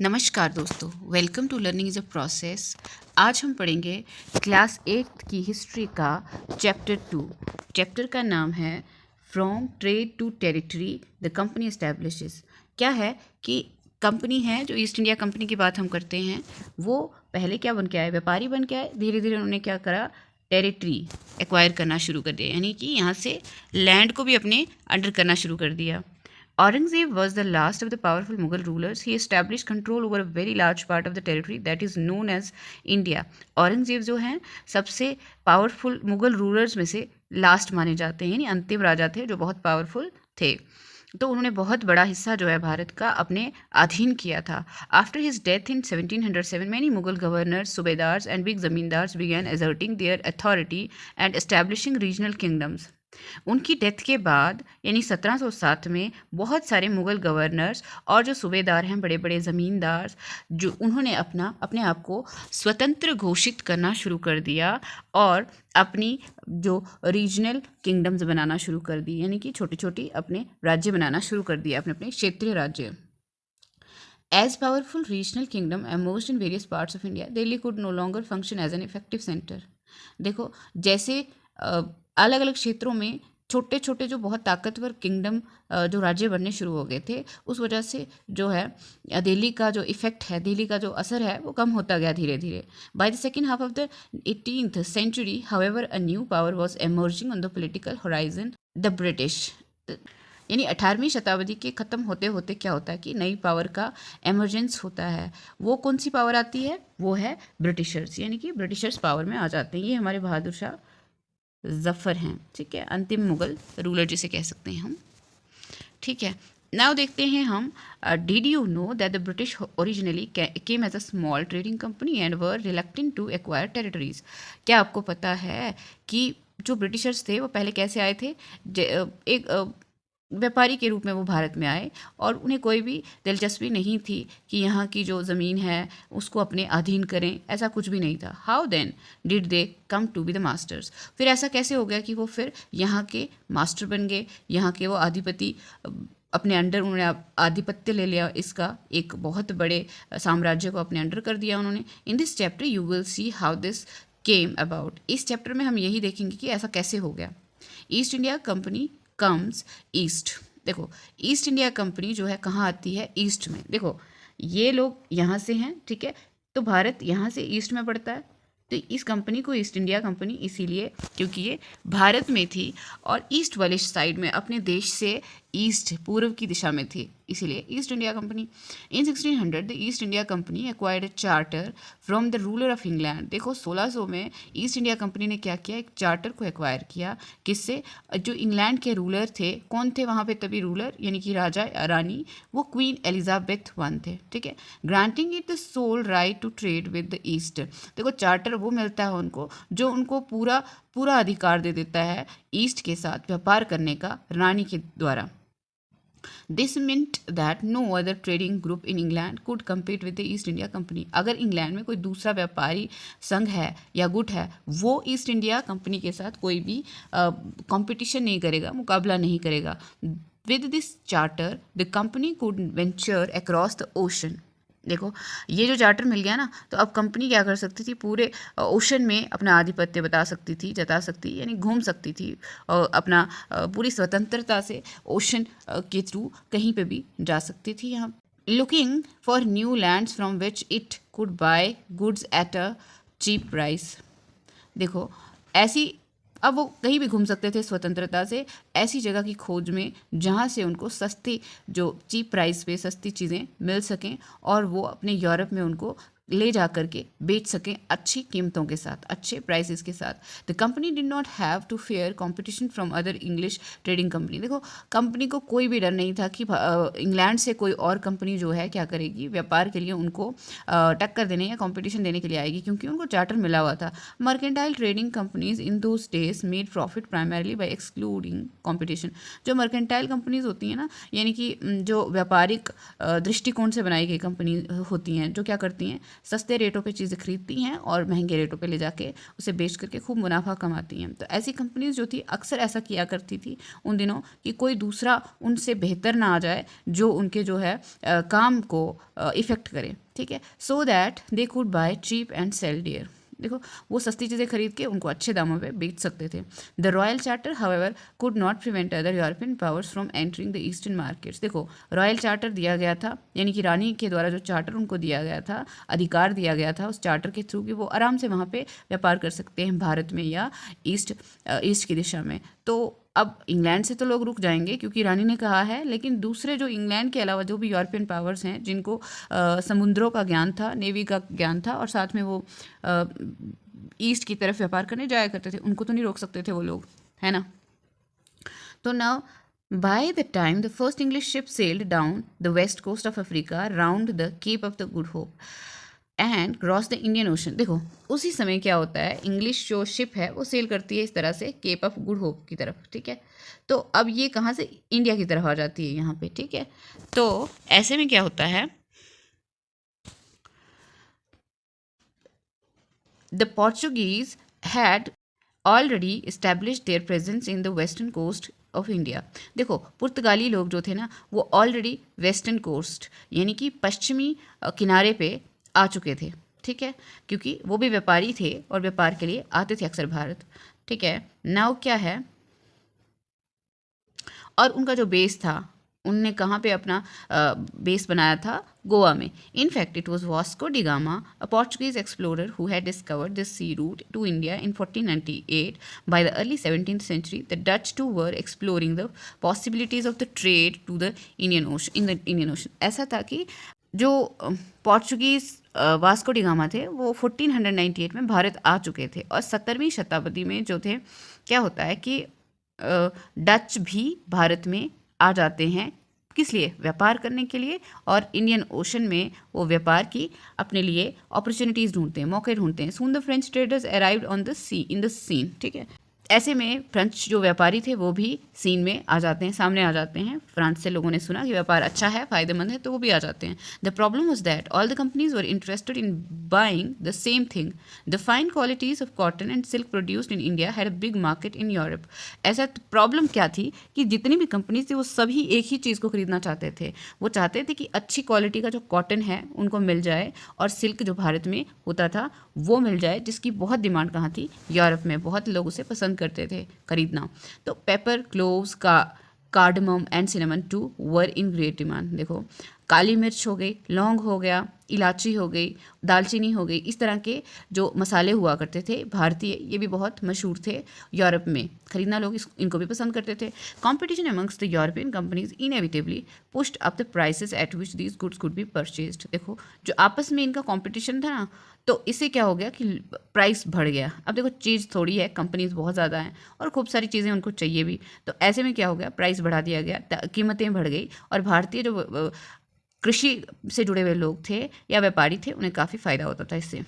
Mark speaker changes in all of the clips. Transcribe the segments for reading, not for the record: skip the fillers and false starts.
Speaker 1: नमस्कार दोस्तों, welcome to learning is a process. आज हम पढ़ेंगे क्लास 8 की हिस्ट्री का चैप्टर 2। चैप्टर का नाम है from trade to territory the company establishes. क्या है कि कंपनी है जो ईस्ट इंडिया कंपनी की बात हम करते हैं, वो पहले क्या बन के आए, व्यापारी बन के आए। धीरे धीरे उन्होंने क्या करा, टेरिटरी एक्वायर करना शुरू कर दिया, यानी कि यहाँ से लैंड को भी अपने अंडर करना शुरू कर दिया। Aurangzeb was the last of the powerful Mughal rulers. He established control over a very large part of the territory that is known as India. Aurangzeb जो हैं सबसे पावरफुल मुगल रूलर्स में से लास्ट माने जाते हैं, यानी अंतिम राजा थे जो बहुत पावरफुल थे। तो उन्होंने बहुत बड़ा हिस्सा जो है भारत का अपने अधीन किया था। After his death in 1707 many Mughal governors, subedars and big zamindars began asserting their authority and establishing regional kingdoms. उनकी डेथ के बाद यानी 1707 में बहुत सारे मुग़ल गवर्नर्स और जो सूबेदार हैं, बड़े बड़े ज़मींदार, जो उन्होंने अपने आप को स्वतंत्र घोषित करना शुरू कर दिया और अपनी जो रीजनल किंगडम्स बनाना शुरू कर दी, यानी कि छोटी छोटी अपने राज्य बनाना शुरू कर दिया, अपने अपने क्षेत्रीय राज्य। As powerful regional kingdom emerged in various parts of India, Delhi could no longer function as an effective center. देखो, जैसे अलग अलग क्षेत्रों में छोटे छोटे जो बहुत ताकतवर किंगडम जो राज्य बनने शुरू हो गए थे, उस वजह से जो है दिल्ली का जो इफ़ेक्ट है, दिल्ली का जो असर है, वो कम होता गया धीरे धीरे। By the second half of the 18th century, however, a new power was emerging on the political horizon, the British. यानी 18वीं शताब्दी के ख़त्म होते होते क्या होता है कि नई पावर का एमरजेंस होता है। वो कौन सी पावर आती है? वो है ब्रिटिशर्स, यानी कि ब्रिटिशर्स पावर में आ जाते हैं। ये हमारे बहादुर शाह जफ़र हैं, ठीक है, अंतिम मुग़ल रूलर जिसे कह सकते हैं हम, ठीक है। नाउ देखते हैं हम, did you know that the British originally came as a small trading company and were reluctant to acquire territories. क्या आपको पता है कि जो ब्रिटिशर्स थे वो पहले कैसे आए थे? एक व्यापारी के रूप में वो भारत में आए और उन्हें कोई भी दिलचस्पी नहीं थी कि यहाँ की जो ज़मीन है उसको अपने अधीन करें, ऐसा कुछ भी नहीं था। How then did they come to be the masters. फिर ऐसा कैसे हो गया कि वो फिर यहाँ के मास्टर बन गए, यहाँ के वो अधिपति, अपने अंडर उन्होंने आधिपत्य ले लिया, इसका एक बहुत बड़े साम्राज्य को अपने अंडर कर दिया उन्होंने। In this chapter you will see how this came about. इस चैप्टर में हम यही देखेंगे कि ऐसा कैसे हो गया। East India company comes east. देखो, ईस्ट इंडिया कंपनी जो है कहाँ आती है? ईस्ट में। देखो, ये लोग यहाँ से हैं, ठीक है, तो भारत यहाँ से ईस्ट में पड़ता है, तो इस कंपनी को ईस्ट इंडिया कंपनी इसीलिए क्योंकि ये भारत में थी और ईस्ट वाले साइड में अपने देश से ईस्ट पूर्व की दिशा में थी, इसीलिए east India company. In 1600 the East India company acquired a charter from the ruler of England. देखो, 1600 में ईस्ट इंडिया कंपनी ने क्या किया? एक चार्टर को एक्वायर किया। किससे? जो इंग्लैंड के रूलर थे। कौन थे वहाँ पे तभी रूलर? यानी कि राजा या रानी, वो क्वीन एलिजाबेथ वन थे, ठीक है। Granting it the sole right to trade with the East. देखो, चार्टर वो मिलता है उनको जो उनको पूरा पूरा अधिकार दे देता है ईस्ट के साथ व्यापार करने का, रानी के द्वारा। This meant that no other trading group in England could compete with the East India Company. अगर इंग्लैंड में कोई दूसरा व्यापारी संघ है या गुट है, वो ईस्ट इंडिया कंपनी के साथ कोई भी कंपटीशन नहीं करेगा, मुकाबला नहीं करेगा। With this charter the company could venture across the ocean. देखो, ये जो चार्टर मिल गया ना, तो अब कंपनी क्या कर सकती थी? पूरे ओशन में अपना आधिपत्य बता सकती थी, जता सकती, यानी घूम सकती थी और अपना पूरी स्वतंत्रता से ओशन के थ्रू कहीं पे भी जा सकती थी। यहाँ looking for new lands from which it could buy goods at a cheap price. देखो, ऐसी अब वो कहीं भी घूम सकते थे स्वतंत्रता से, ऐसी जगह की खोज में जहाँ से उनको सस्ती, जो चीप प्राइस पे सस्ती चीज़ें मिल सकें और वो अपने यूरोप में उनको ले जा करके बेच सकें अच्छी कीमतों के साथ, अच्छे प्राइसेस के साथ। The company did not have to fair competition from other English trading company. देखो, कंपनी को कोई भी डर नहीं था कि इंग्लैंड से कोई और कंपनी जो है क्या करेगी, व्यापार के लिए उनको टक्कर देने या कंपटीशन देने के लिए आएगी, क्योंकि उनको चार्टर मिला हुआ था। Mercantile trading companies in those days made profit primarily bye excluding competition. जो मर्केंटाइल कंपनीज होती हैं ना, यानी कि जो व्यापारिक दृष्टिकोण से बनाई गई कंपनी होती हैं, जो क्या करती हैं, सस्ते रेटों पे चीज़ें खरीदती हैं और महंगे रेटों पे ले जाके उसे बेच करके खूब मुनाफा कमाती हैं। तो ऐसी कंपनीज जो थी अक्सर ऐसा किया करती थी उन दिनों कि कोई दूसरा उनसे बेहतर ना आ जाए जो उनके जो है काम को इफ़ेक्ट करे, ठीक है, so that they could buy cheap and sell dear. देखो, वो सस्ती चीज़ें खरीद के उनको अच्छे दामों पे बेच सकते थे। The royal charter however could not prevent other European powers from entering the eastern markets. देखो, रॉयल चार्टर दिया गया था, यानी कि रानी के द्वारा जो चार्टर उनको दिया गया था, अधिकार दिया गया था उस चार्टर के थ्रू कि वो आराम से वहाँ पे व्यापार कर सकते हैं भारत में या ईस्ट की दिशा में। तो अब इंग्लैंड से तो लोग रुक जाएंगे क्योंकि रानी ने कहा है, लेकिन दूसरे जो इंग्लैंड के अलावा जो भी यूरोपियन पावर्स हैं जिनको समुद्रों का ज्ञान था, नेवी का ज्ञान था और साथ में वो ईस्ट की तरफ व्यापार करने जाया करते थे, उनको तो नहीं रोक सकते थे वो लोग, है ना। तो now by the time the first English ship sailed down the west coast of Africa round the Cape of the Good Hope and cross the Indian Ocean. देखो, उसी समय क्या होता है, इंग्लिश जो शिप है वो सेल करती है इस तरह से केप ऑफ गुड होप की तरफ, ठीक है। तो अब ये कहाँ से इंडिया की तरफ आ जाती है यहाँ पे, ठीक है। तो ऐसे में क्या होता है, the Portuguese had already established their presence in the western coast of India. देखो, पुर्तगाली लोग जो थे ना वो ऑलरेडी वेस्टर्न कोस्ट यानी कि पश्चिमी किनारे पे आ चुके थे, ठीक है, क्योंकि वो भी व्यापारी थे और व्यापार के लिए आते थे अक्सर भारत, ठीक है। नाउ क्या है, और उनका जो बेस था, उनने कहाँ पे अपना बेस बनाया था, गोवा में। In fact it was Vasco da Gama, a Portuguese explorer who had discovered this sea route to India in 1498। By the early 17th century the Dutch too were exploring the possibilities of the trade to the Indian Ocean, in the Indian Ocean. ऐसा था कि जो Portuguese Vasco da gamma थे वो 1498 में भारत आ चुके थे और 17वीं शताब्दी में जो थे, क्या होता है कि डच भी भारत में आ जाते हैं, किस लिए, व्यापार करने के लिए, और इंडियन ओशन में वो व्यापार की अपने लिए अपॉर्चुनिटीज़ ढूंढते हैं, मौके ढूंढते हैं। Soon the French traders arrived on the sea in the scene, ठीक है। ऐसे में फ्रेंच जो व्यापारी थे वो भी सीन में आ जाते हैं, सामने आ जाते हैं। फ्रांस से लोगों ने सुना कि व्यापार अच्छा है, फायदेमंद है, तो वो भी आ जाते हैं। The problem was that all the companies were interested in buying the same thing. The fine qualities of cotton and silk produced in India had a big market in Europe. ऐसा प्रॉब्लम क्या थी कि जितनी भी companies थी वो सभी एक ही चीज़ को खरीदना चाहते थे। वो चाहते थे कि अच्छी क्वालिटी का जो कॉटन है उनको मिल जाए और सिल्क जो भारत में होता था वो मिल जाए, जिसकी बहुत डिमांड कहाँ थी, यूरोप में। बहुत लोग उसे पसंद करते थे खरीदना। तो pepper, cloves, cardamom and cinnamon too were in great demand. देखो, काली मिर्च हो गई, लौंग हो गया, इलायची हो गई, दालचीनी हो गई, इस तरह के जो मसाले हुआ करते थे भारतीय, ये भी बहुत मशहूर थे यूरोप में, खरीदना लोग इनको भी पसंद करते थे। Competition amongst the European companies inevitably pushed up the prices eight which these goods could be purchased. देखो, जो आपस में इनका कंपटीशन था ना, तो इससे क्या हो गया कि प्राइस बढ़ गया। अब देखो, चीज़ थोड़ी है, कंपनीज बहुत ज़्यादा हैं और खूब सारी चीज़ें उनको चाहिए भी, तो ऐसे में क्या हो गया, प्राइस बढ़ा दिया गया, कीमतें बढ़ गई और भारतीय जो कृषि से जुड़े हुए लोग थे या व्यापारी थे उन्हें काफ़ी फ़ायदा होता था इससे।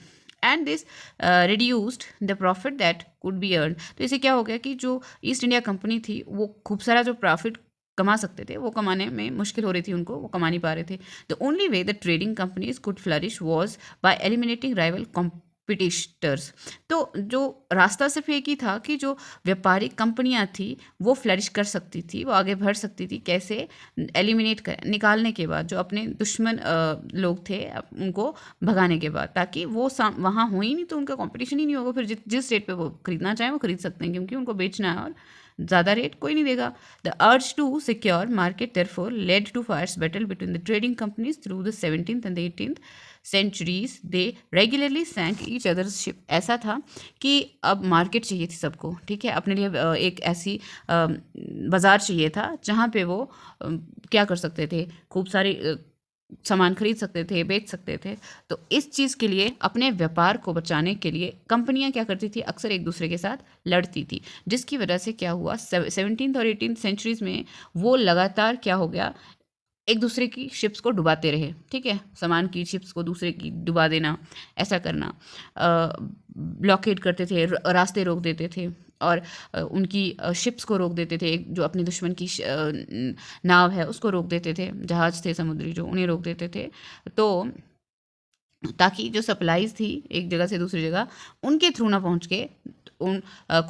Speaker 1: And this reduced the profit that could be earn. तो इससे क्या हो गया कि जो ईस्ट इंडिया कंपनी थी वो खूब सारा जो प्रॉफिट कमा सकते थे वो कमाने में मुश्किल हो रही थी उनको, वो कमा नहीं पा रहे थे। The only way the trading companies could flourish was by eliminating rival competitors. तो जो रास्ता सिर्फ एक ही था कि जो व्यापारिक कंपनियां थी वो फ्लरिश कर सकती थी, वो आगे बढ़ सकती थी। कैसे, एलिमिनेट कर, निकालने के बाद जो अपने दुश्मन लोग थे उनको भगाने के बाद, ताकि वो वहाँ हो ही नहीं तो उनका कंपटीशन ही नहीं होगा। फिर जिस रेट पे वो खरीदना चाहें वो खरीद सकते हैं, क्योंकि उनको बेचना है और ज़्यादा रेट कोई नहीं देगा। The urge to secure market therefore led to fierce battle between the trading companies through the 17th and the 18th centuries. They regularly sank each others ship. ऐसा था कि अब मार्केट चाहिए थी सबको, ठीक है, अपने लिए एक ऐसी बाज़ार चाहिए था जहाँ पे वो क्या कर सकते थे, खूब सारी सामान खरीद सकते थे, बेच सकते थे। तो इस चीज़ के लिए, अपने व्यापार को बचाने के लिए कंपनियां क्या करती थी, अक्सर एक दूसरे के साथ लड़ती थी, जिसकी वजह से क्या हुआ, 17th और 18th सेंचुरीज में वो लगातार क्या हो गया, एक दूसरे की शिप्स को डुबाते रहे, ठीक है, सामान की शिप्स को दूसरे की डुबा देना, ऐसा करना, ब्लॉकेड करते थे, रास्ते रोक देते थे और उनकी शिप्स को रोक देते थे। जो अपने दुश्मन की नाव है उसको रोक देते थे, जहाज़ थे समुद्री जो, उन्हें रोक देते थे। तो ताकि जो सप्लाईज थी एक जगह से दूसरी जगह उनके थ्रू ना पहुंच के उन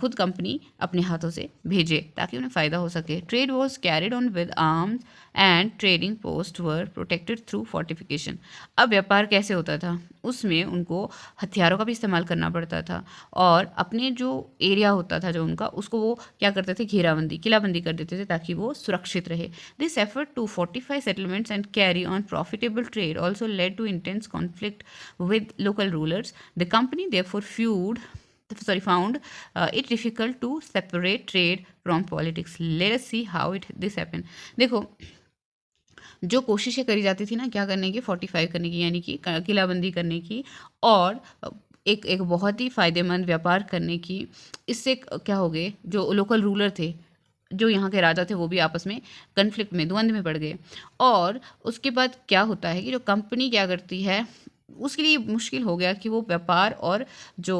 Speaker 1: खुद कंपनी अपने हाथों से भेजे ताकि उन्हें फ़ायदा हो सके। Trade was carried on with arms and trading post were protected through fortification. अब व्यापार कैसे होता था, उसमें उनको हथियारों का भी इस्तेमाल करना पड़ता था और अपने जो एरिया होता था जो उनका, उसको वो क्या करते थे, घेराबंदी किलाबंदी कर देते थे ताकि वो सुरक्षित रहे। This effort to fortify settlements and carry on profitable trade also led to intense conflict with local rulers. The company therefore found it difficult to separate trade from politics. Let us see how this happened. देखो, जो कोशिशें करी जाती थी ना क्या करने की, 45 करने की, यानी कि किलाबंदी करने की और एक एक बहुत ही फ़ायदेमंद व्यापार करने की। इससे क्या हो गए, जो लोकल रूलर थे, जो यहाँ के राजा थे, वो भी आपस में कन्फ्लिक्ट में, द्वंद्व में पड़ गए। और उसके बाद क्या होता है कि जो कंपनी क्या करती है, उसके लिए मुश्किल हो गया कि वो व्यापार और जो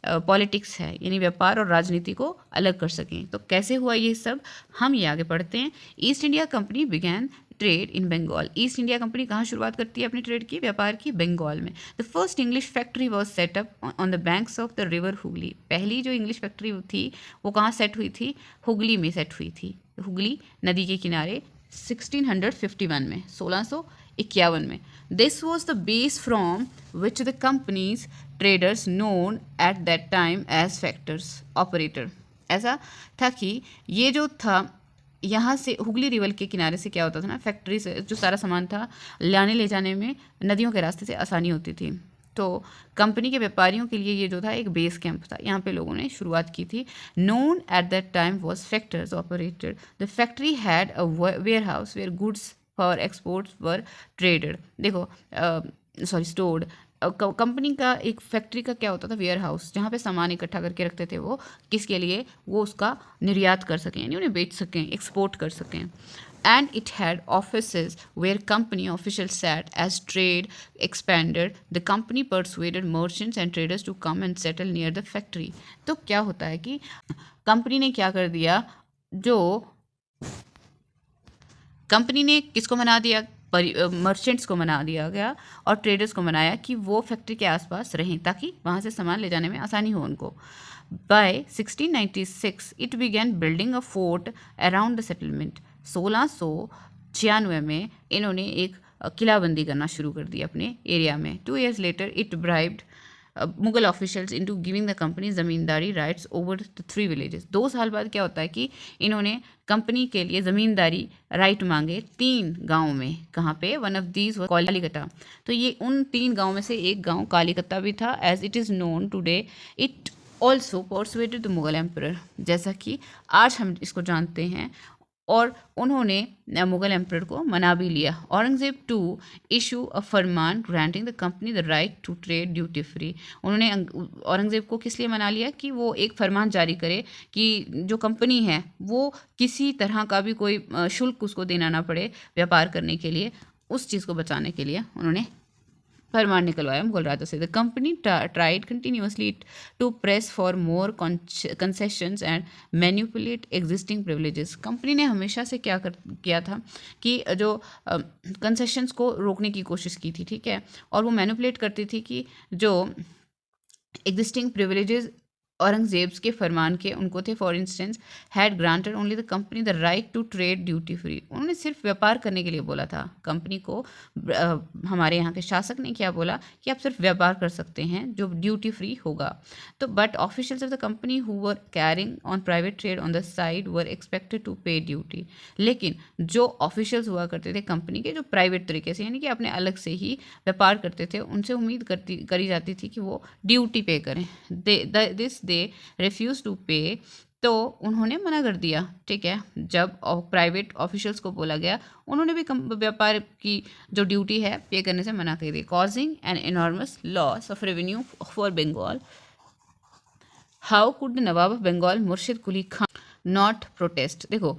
Speaker 1: पॉलिटिक्स है यानी व्यापार और राजनीति को अलग कर सकें। तो कैसे हुआ ये सब, हम ये आगे पढ़ते हैं। East India company began trade in Bengal. East India company कहाँ शुरुआत करती है अपनी ट्रेड की, व्यापार की, बंगाल में। The first English factory was setup on the banks of the river Hooghly. पहली जो इंग्लिश फैक्ट्री थी वो कहाँ सेट हुई थी, हुगली में सेट हुई थी, हुगली नदी के किनारे 1651 में, 1651 में। This was the base from which the company's traders known at that time as factors operator. ऐसा था कि ये जो था, यहाँ से हुगली रिवर के किनारे से क्या होता था ना, फैक्ट्री से जो सारा सामान था लाने ले जाने में नदियों के रास्ते से आसानी होती थी। तो कंपनी के व्यापारियों के लिए ये जो था एक बेस कैंप था, यहाँ पे लोगों ने शुरुआत की थी। Known at that time was factors operated. The factory had a warehouse where goods for exports were traded. देखो स्टोर्ड। कंपनी का एक फैक्ट्री का क्या होता था, वेयर हाउस, जहाँ पे सामान इकट्ठा करके रखते थे वो, किसके लिए, वो उसका निर्यात कर सकें यानी उन्हें बेच सकें, एक्सपोर्ट कर सकें। And it had offices where company officials sat. As trade expanded, the company persuaded merchants and traders to come and settle near the factory. तो क्या होता है कि कंपनी ने क्या कर दिया, जो कंपनी ने किसको मना दिया, मर्चेंट्स को मना दिया गया और ट्रेडर्स को मनाया कि वो फैक्ट्री के आसपास रहें ताकि वहाँ से सामान ले जाने में आसानी हो उनको। By 1696 it began building a fort around the settlement. 1696 में इन्होंने एक किलाबंदी करना शुरू कर दी अपने एरिया में। 2 years later it bribed Mughal officials into giving the company zamindari rights over the 3 villages. 2 साल बाद क्या होता है कि इन्होंने कंपनी के लिए ज़मींदारी राइट मांगे 3 गाँव में। कहाँ पे, वन ऑफ दीज कालीकटा। तो ये उन 3 गाँव में से एक गाँव कालीकता भी था। As it is known today, it also persuaded the Mughal emperor, जैसा कि आज हम इसको जानते हैं। और उन्होंने मुगल एम्पर को मना भी लिया। Aurangzeb to issue a farman granting the company the right to trade duty free. उन्होंने औरंगज़ेब को किस लिए मना लिया कि वो एक फरमान जारी करे कि जो कंपनी है वो किसी तरह का भी कोई शुल्क उसको देना ना पड़े व्यापार करने के लिए। उस चीज़ को बचाने के लिए उन्होंने फरमान निकलवाया मुगल राजा से। The company tried continuously to press for more concessions and manipulate existing privileges. Company ने हमेशा से किया था कि जो कंसेशंस को रोकने की कोशिश की थी, ठीक है, और वो मैनिपुलेट करती थी कि जो एग्जिस्टिंग प्रिविलेजेस औरंगजेब के फरमान के उनको थे। For instance had granted only the company the right to trade duty free. उन्होंने सिर्फ व्यापार करने के लिए बोला था कंपनी को। हमारे यहाँ के शासक ने क्या बोला कि आप सिर्फ व्यापार कर सकते हैं जो ड्यूटी फ्री होगा। तो but officials of the company who were carrying on private trade on the side were expected to pay duty. लेकिन जो ऑफिशियल्स हुआ करते थे कंपनी के, जो प्राइवेट तरीके से यानी कि अपने अलग से ही व्यापार करते थे, उनसे उम्मीद करी जाती थी कि वो ड्यूटी पे करें। दे रिफ्यूज टू पे, तो उन्होंने मना कर दिया, ठीक है। जब प्राइवेट ऑफिशियल्स को बोला गया, उन्होंने भी व्यापार की जो ड्यूटी है पे करने से मना कर दी, causing an enormous loss of revenue for Bengal. How could the nawab of Bengal Murshid Quli Khan not protest. देखो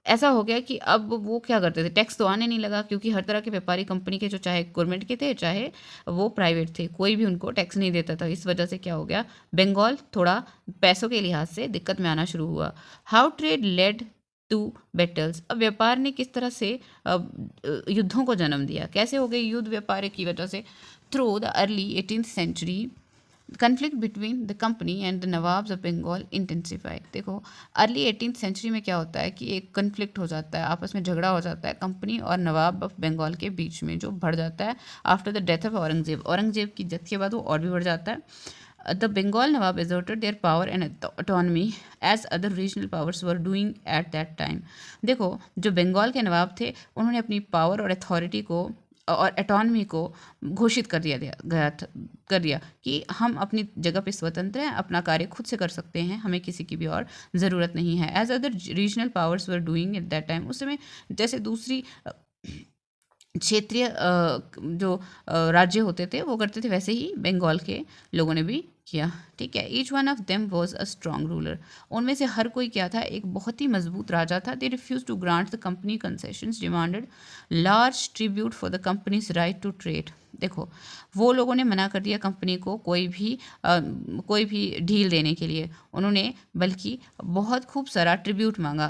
Speaker 1: ऐसा हो गया कि अब वो क्या करते थे, टैक्स तो आने नहीं लगा क्योंकि हर तरह के व्यापारी कंपनी के, जो चाहे गवर्नमेंट के थे चाहे वो प्राइवेट थे, कोई भी उनको टैक्स नहीं देता था। इस वजह से क्या हो गया, बंगाल थोड़ा पैसों के लिहाज से दिक्कत में आना शुरू हुआ। How trade led to battles. अब व्यापार ने किस तरह से युद्धों को जन्म दिया, कैसे हो गए युद्ध व्यापार की वजह से? Through the early 18th century conflict between the company and the nawabs of Bengal intensified. देखो अर्ली 18th सेंचुरी में क्या होता है कि एक कन्फ्लिक्ट हो जाता है, आपस में झगड़ा हो जाता है कंपनी और नवाब ऑफ बंगाल के बीच में, जो बढ़ जाता है after the death of Aurangzeb. Aurangzeb की डेथ के बाद वो और भी बढ़ जाता है। The Bengal nawab exerted their power and autonomy as other regional powers were doing at that time। देखो जो बंगाल के नवाब थे उन्होंने अपनी पावर और अथॉरिटी को और एटॉनमी को घोषित कर दिया गया था, कर दिया कि हम अपनी जगह पे स्वतंत्र हैं, अपना कार्य खुद से कर सकते हैं, हमें किसी की भी और ज़रूरत नहीं है। As other regional powers were doing at that time. उस समय जैसे दूसरी क्षेत्रीय जो राज्य होते थे वो करते थे, वैसे ही बंगाल के लोगों ने भी किया। ठीक है, each one of them was a strong ruler. उनमें से हर कोई क्या था, एक बहुत ही मजबूत राजा था। They refuse to grant the company concessions, demanded large tribute for the company's right to trade. देखो वो लोगों ने मना कर दिया कंपनी को कोई भी ढील देने के लिए। उन्होंने बल्कि बहुत खूब सारा ट्रिब्यूट मांगा,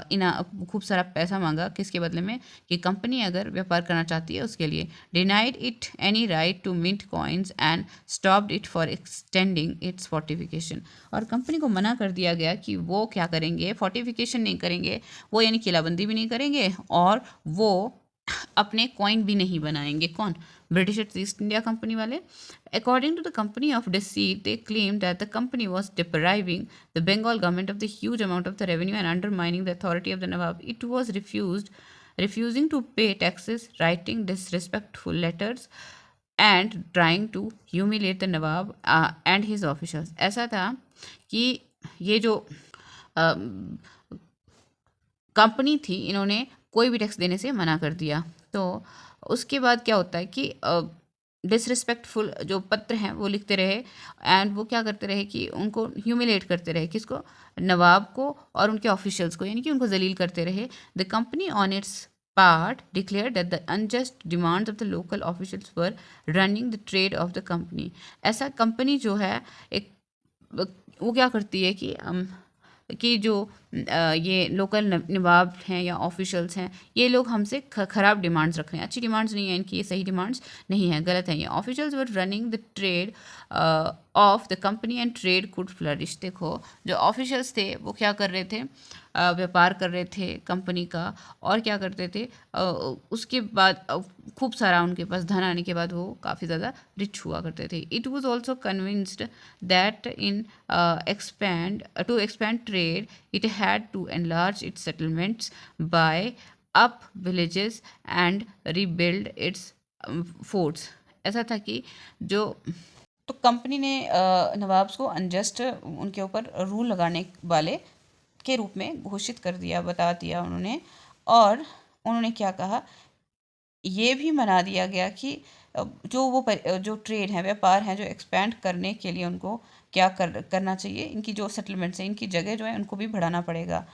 Speaker 1: खूब सारा पैसा मांगा, किसके बदले में? कि कंपनी अगर व्यापार करना चाहती है उसके लिए। Denied it any right to mint coins and stopped it for extending its fortification. और कंपनी को मना कर दिया गया कि वो क्या करेंगे, फोर्टिफिकेशन नहीं करेंगे, वो यानी किलाबंदी भी नहीं करेंगे और वो अपने कॉइन भी नहीं बनाएंगे। कौन? ब्रिटिश ईस्ट इंडिया कंपनी वाले। According to the company of deceit, they claim that the company was depriving the Bengal government of the huge amount of the revenue and undermining the authority of the Nawab. It was refusing to pay taxes, writing disrespectful letters and trying to humiliate the Nawab and his officials। ऐसा था कि ये जो company थी, इन्होंने कोई भी tax देने से मना कर दिया। तो उसके बाद क्या होता है कि डिसरिस्पेक्टफुल जो पत्र हैं वो लिखते रहे एंड वो क्या करते रहे कि उनको ह्यूमिलेट करते रहे। किसको? नवाब को और उनके ऑफिशियल्स को, यानी कि उनको जलील करते रहे। The company on it's part declare that the unjust demands of the local officials were running the trade of the company. ऐसा कंपनी जो है एक वो क्या करती है कि जो ये लोकल नवाब हैं या ऑफिशियल्स हैं, ये लोग हमसे ख़राब डिमांड्स रख रहे हैं, अच्छी डिमांड्स नहीं है इनकी, ये सही डिमांड्स नहीं है, गलत है ये। Officials were running the trade of the company and trade could flourish. देखो जो ऑफिशियल्स थे वो क्या कर रहे थे, व्यापार कर रहे थे कंपनी का, और क्या करते थे उसके बाद खूब सारा उनके पास धन आने के बाद वो काफ़ी ज़्यादा रिच हुआ करते थे। It was also convinced that in expand trade, it had to enlarge its settlements, buy up villages and rebuild its forts। ऐसा था कि जो तो कंपनी ने नवाब्स को अनजस्ट उनके ऊपर रूल लगाने वाले के रूप में घोषित कर दिया, बता दिया उन्होंने। और उन्होंने क्या कहा, ये भी मना दिया गया कि जो ट्रेड है, व्यापार है, जो एक्सपेंड करने के लिए उनको क्या करना चाहिए, इनकी जो सेटलमेंट्स हैं, इनकी जगह जो है उनको भी बढ़ाना पड़ेगा।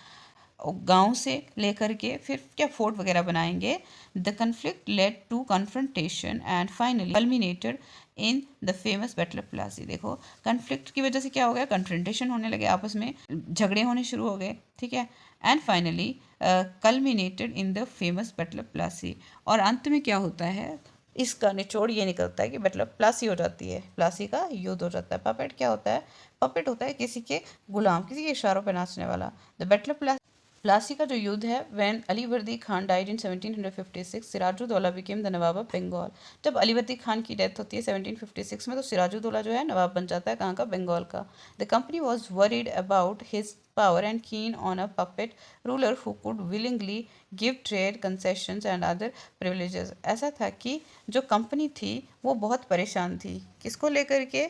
Speaker 1: गांव से लेकर के फिर क्या फोर्ट वगैरह बनाएंगे। The conflict led to confrontation and finally culminated in the famous battle of Plassey. देखो कन्फ्लिक्ट की वजह से क्या हो गया, कन्फ्रंटेशन होने लगे, आपस में झगड़े होने शुरू हो गए। ठीक है, and finally culminated in the famous battle of Plassey. और अंत में क्या होता है, इसका निचोड़ ये निकलता है कि बैटल ऑफ प्लासी हो जाती है, प्लासी का युद्ध हो जाता है। पपेट क्या होता है? पपेट होता है किसी के गुलाम, किसी के इशारों पर नाचने वाला। द बैटल ऑफ प्लासी का जो युद्ध है, when Alivardi Khan died in 1756, Sirajuddaulah became the nawab of Bengal. जब अलीवर्दी खान की डेथ होती है 1756 में, तो सिराजुद्दौला जो है नवाब बन जाता है, कहाँ का? बंगाल का। The company was worried about his power and keen on a puppet ruler who could willingly give trade concessions and other privileges. ऐसा था कि जो कंपनी थी वो बहुत परेशान थी, किसको लेकर के?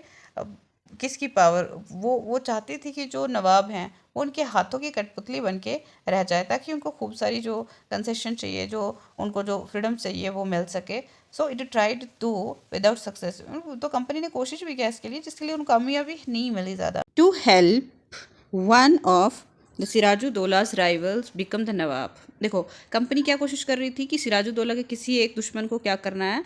Speaker 1: किसकी पावर? वो चाहती थी कि जो नवाब हैं वो उनके हाथों की कठपुतली बन के रह जाए, ताकि उनको खूब सारी जो कंसेशन चाहिए, जो उनको जो फ्रीडम चाहिए वो मिल सके। So it tried to without success. तो कंपनी ने कोशिश भी किया इसके लिए, जिसके लिए उनको कामयाबी नहीं मिली ज़्यादा। To help one of the Sirajuddaula's rivals become the nawab. देखो कंपनी क्या कोशिश कर रही थी कि सिराजुद्दौला के किसी एक दुश्मन को क्या करना है,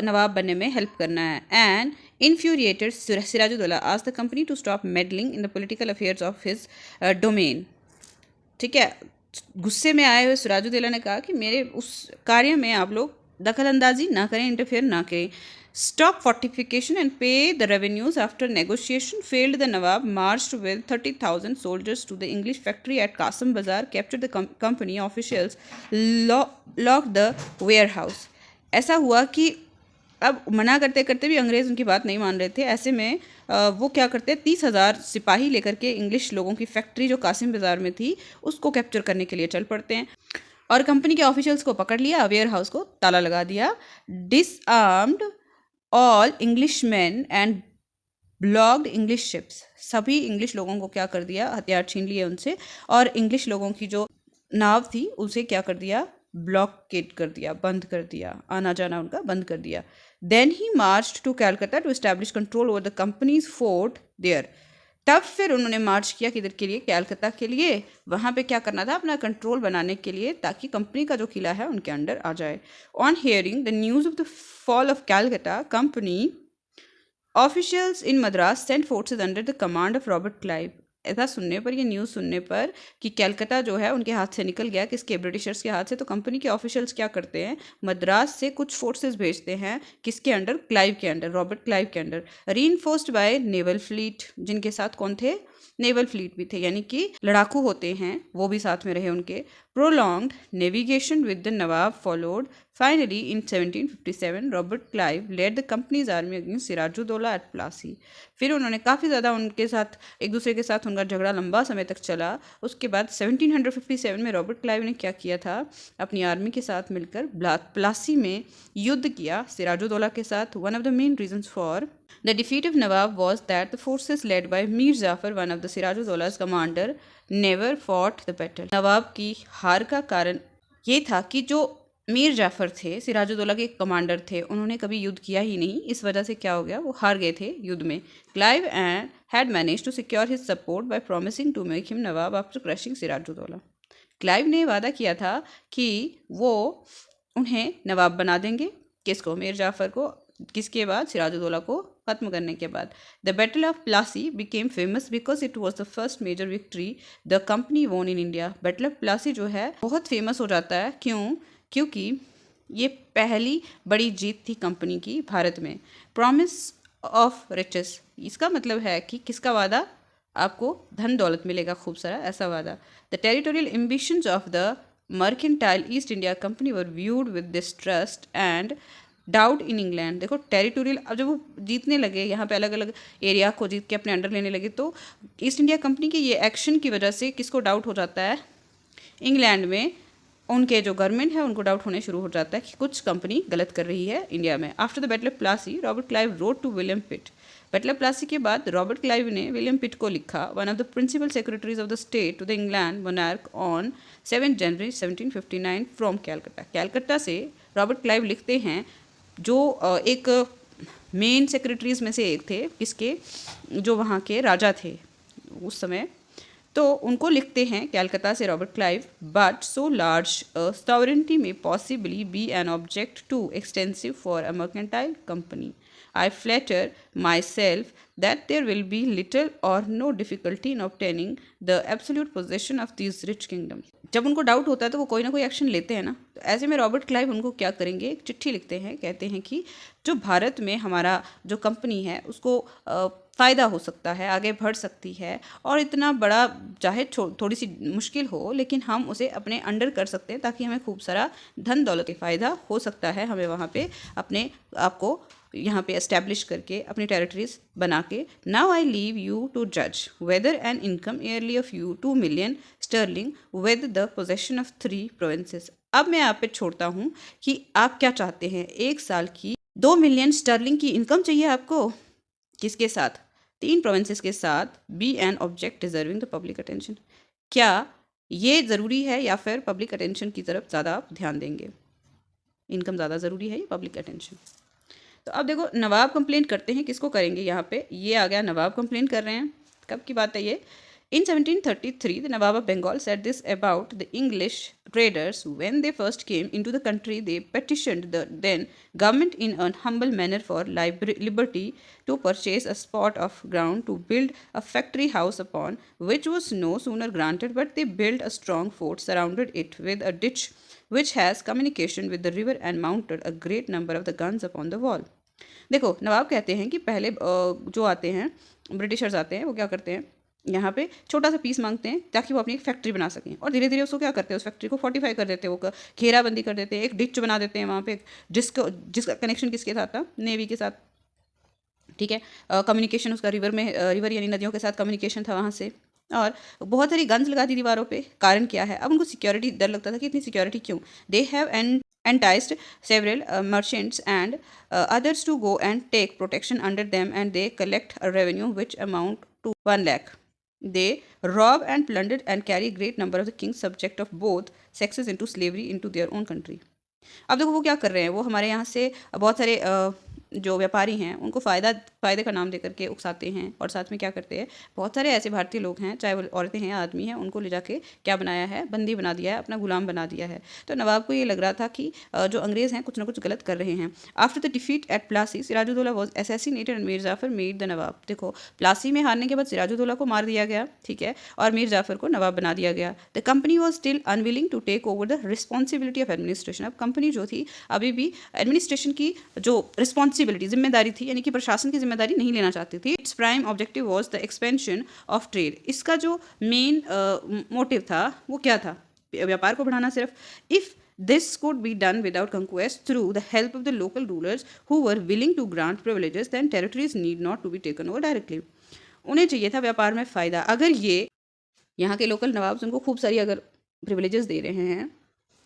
Speaker 1: नवाब बनने में हेल्प करना है। And infuriated Sirajuddaulah asked the company to stop meddling in the political affairs of his domain। ठीक है, गुस्से में आए हुए सिराजुद्दौला ने कहा कि मेरे उस कार्य में आप लोग दखल अंदाजी ना करें, इंटरफेयर ना करें. Stop fortification and pay the revenues. After negotiation failed, the Nawab marched with 30,000 soldiers to the English factory at Qasim Bazaar, captured the company officials, locked the warehouse. ऐसा हुआ कि अब मना करते करते भी अंग्रेज़ उनकी बात नहीं मान रहे थे. ऐसे में वो क्या करते, 30,000 सिपाही लेकर के इंग्लिश लोगों की फैक्ट्री जो कासिम बाज़ार में थी उसको कैप्चर करने के लिए चल पड़ते हैं और कंपनी के ऑफिशियल्स को पकड़ लिया, वेयर हाउस को ताला लगा दिया. Disarmed all English man and blocked English ships. सभी इंग्लिश लोगों को क्या कर दिया, हथियार छीन लिए उनसे और इंग्लिश लोगों की जो नाव थी उसे क्या कर दिया, ब्लॉकेट कर दिया, बंद कर दिया, आना जाना उनका बंद कर दिया. Then he march to Calcutta to establish control over the company's fort there. तब फिर उन्होंने मार्च किया किधर के लिए, कैलकाता के लिए. वहाँ पे क्या करना था, अपना कंट्रोल बनाने के लिए, ताकि कंपनी का जो किला है उनके अंडर आ जाए. On hearing the news of the fall of Calcutta, company officials in Madras sent forces under the command of Robert Clive. ऐसा सुनने पर, ये न्यूज़ सुनने पर कि कैलकाता जो है उनके हाथ से निकल गया, किसके, ब्रिटिशर्स के हाथ से, तो कंपनी के ऑफिशियल्स क्या करते हैं, मद्रास से कुछ फोर्सेस भेजते हैं, किसके अंडर, क्लाइव के अंडर, रॉबर्ट क्लाइव के under. Reinforced by naval fleet, जिनके साथ कौन थे, नेवल फ्लीट भी थे, यानी कि लड़ाकू होते हैं, वो भी साथ में रहे उनके. Prolonged navigation with the nawab followed. Finally in 1757 Robert Clive led the company's army against Sirajuddaulah at Plassey. फिर उन्होंने काफ़ी ज़्यादा उनके साथ, एक दूसरे के साथ उनका झगड़ा लंबा समय तक चला. उसके बाद 1757 में रॉबर्ट क्लाइव ने क्या किया था, अपनी आर्मी के साथ मिलकर प्लासी में युद्ध किया सिराजुद्दौला के साथ. One of the main reasons for the defeat of Nawab was that the forces led by Mir Jafar, one of the Sirajuddaulla's commander, never fought the battle. नवाब की हार का कारण ये था कि जो मीर जाफ़र थे, सिराजुद्दौला के कमांडर थे, उन्होंने कभी युद्ध किया ही नहीं. इस वजह से क्या हो गया, वो हार गए थे युद्ध में. Clive and had manage to secure his support by promising to make him nawab after crushing Sirajuddaulah. Clive ने वादा किया था कि वो उन्हें नवाब बना देंगे, किसको, मीर जाफ़र को, किसके बाद, सिराजुद्दौला को खत्म करने के बाद. The battle of Plassey became famous because it was the first major victory the company won in India. Battle of Plassey जो है बहुत फेमस हो जाता है, क्यों, क्योंकि ये पहली बड़ी जीत थी कंपनी की भारत में. प्रॉमिस ऑफ रिचेस, इसका मतलब है कि किसका वादा, आपको धन दौलत मिलेगा खूब सारा, ऐसा वादा. The territorial ambitions of the mercantile east India company were viewed with distrust and doubt in England. देखो टेरिटोरियल, अब जब वो जीतने लगे, यहाँ पे अलग अलग एरिया को जीत के अपने अंडर लेने लगे, तो ईस्ट इंडिया कंपनी के ये एक्शन की वजह से किसको डाउट हो जाता है, इंग्लैंड में उनके जो गवर्नमेंट है उनको डाउट होने शुरू हो जाता है कि कुछ कंपनी गलत कर रही है इंडिया में. After the battle of Plassey Robert Clive wrote to William Pitt. Battle of Plassey के बाद रॉबर्ट क्लाइव ने विलियम पिट को लिखा, one of the principal secretaries of the state, to the England monarch on 7 January 1759 from Calcutta. Calcutta से Robert Clive लिखते हैं, जो एक मेन सेक्रेटरीज में से एक थे, किसके, जो वहाँ के राजा थे उस समय, तो उनको लिखते हैं कैलकाता से Robert Clive. But so large sovereignty may possibly be an object too extensive for a mercantile company. I flatter myself that there will be little or no difficulty in obtaining the absolute possession of these rich kingdoms. जब उनको doubt होता है तो वो कोई ना कोई action लेते हैं ना. तो ऐसे में रॉबर्ट क्लाइव उनको क्या करेंगे, एक चिट्ठी लिखते हैं, कहते हैं कि जो भारत में हमारा जो कंपनी है उसको फ़ायदा हो सकता है, आगे बढ़ सकती है, और इतना बड़ा चाहे थोड़ी सी मुश्किल हो लेकिन हम उसे अपने अंडर कर सकते हैं, ताकि हमें खूब सारा धन दौलत का फ़ायदा हो सकता है, हमें वहाँ पे अपने आप को यहाँ पे एस्टेब्लिश करके अपनी टेरिटरीज बना के. Now I leave you to जज whether an income yearly of you 2 million sterling with the possession of 3 provinces. अब मैं आप पे छोड़ता हूँ कि आप क्या चाहते हैं. 1 साल की 2 मिलियन स्टर्लिंग की इनकम चाहिए आपको, किसके साथ, 3 प्रोविंसेस के साथ. Be an object deserving the public attention. क्या ये ज़रूरी है या फिर पब्लिक अटेंशन की तरफ ज़्यादा आप ध्यान देंगे, इनकम ज़्यादा ज़रूरी है या पब्लिक अटेंशन. तो अब देखो नवाब कंप्लेंट करते हैं, किसको करेंगे, यहाँ पे ये आ गया, नवाब कंप्लेंट कर रहे हैं. कब की बात है ये, In 1733, the Nawab of Bengal said this about the English traders. When they first came into the country, they petitioned the then government in a humble manner for liberty to purchase a spot of ground to build a factory house upon, which was no sooner granted, but they built a strong fort, surrounded it with a ditch which has communication with the river, and mounted a great number of the guns upon the wall. देखो, नवाब कहते हैं कि पहले जो आते हैं Britishers आते हैं, वो क्या करते हैं, यहाँ पे छोटा सा पीस मांगते हैं ताकि वो अपनी एक फैक्ट्री बना सकें, और धीरे धीरे उसको क्या करते हैं, उस फैक्ट्री को फोर्टिफाई कर देते हैं, वो घेराबंदी कर देते हैं, एक डिच बना देते हैं वहाँ पे, जिसका कनेक्शन किसके साथ था, नेवी के साथ, ठीक है। कम्युनिकेशन उसका रिवर यानी नदियों के साथ कम्युनिकेशन था वहाँ से, और बहुत सारी गन्स लगा दी दीवारों पे। कारण क्या है, अब उनको सिक्योरिटी डर लगता था कि इतनी सिक्योरिटी क्यों। They have enticed several merchants and others to go and take protection under them, and they collect a revenue which amount to 1 lakh. They rob and plunder and carry great number of the king's subject of both sexes into slavery into their own country. अब देखो वो क्या कर रहे हैं, वो हमारे यहाँ से बहुत सारे जो व्यापारी हैं उनको फ़ायदे का नाम दे करके उकसाते हैं, और साथ में क्या करते हैं, बहुत सारे ऐसे भारतीय लोग हैं, चाहे वो औरतें हैं या आदमी हैं, उनको ले जाके क्या बनाया है, बंदी बना दिया है, अपना गुलाम बना दिया है। तो नवाब को ये लग रहा था कि जो अंग्रेज़ हैं कुछ ना कुछ गलत कर रहे हैं। After the defeat at Plassey, Sirajuddaula was assassinated and Mir Jafar made the nawab. देखो, प्लासी में हारने के बाद सिराजुद्दौला को मार दिया गया, ठीक है, और मीर जाफर को नवाब बना दिया गया। The company was still unwilling to take over the responsibility of administration. अब कंपनी जो थी अभी भी एडमिनिस्ट्रेशन की जो रिस्पॉन्सिबिलिटी, जिम्मेदारी थी, यानी कि प्रशासन की जिम्मेदारी नहीं लेना चाहती थी। Its prime objective was the expansion of trade. इसका जो मेन मोटिव था वो क्या था, व्यापार को बढ़ाना सिर्फ। If this could be done without conquest through the help of the local rulers who were willing to grant privileges, then territories need not to be taken over directly. उन्हें चाहिए था व्यापार में फ़ायदा, अगर ये यहाँ के लोकल नवाब उनको खूब सारी अगर प्रिविलेजेस दे रहे हैं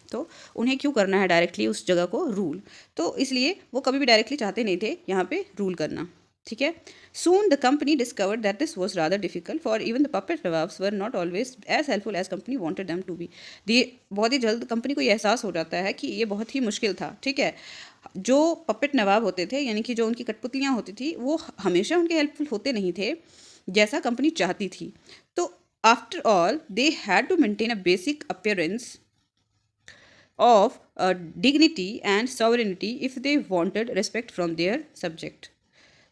Speaker 1: तो उन्हें क्यों करना है डायरेक्टली उस जगह को रूल। तो इसलिए वो कभी भी डायरेक्टली चाहते नहीं थे यहाँ पे रूल करना, ठीक है। Soon the company discovered that this was rather difficult for even the puppet nawabs were not always as helpful as company wanted them to be. बहुत ही जल्द कंपनी को ये एहसास हो जाता है कि ये बहुत ही मुश्किल था, ठीक है। जो पपेट नवाब होते थे, यानी कि जो उनकी कठपुतलियाँ होती थी, वो हमेशा उनके हेल्पफुल होते नहीं थे जैसा कंपनी चाहती थी। तो after all they had to maintain a basic appearance of dignity and sovereignty if they wanted respect from their subject.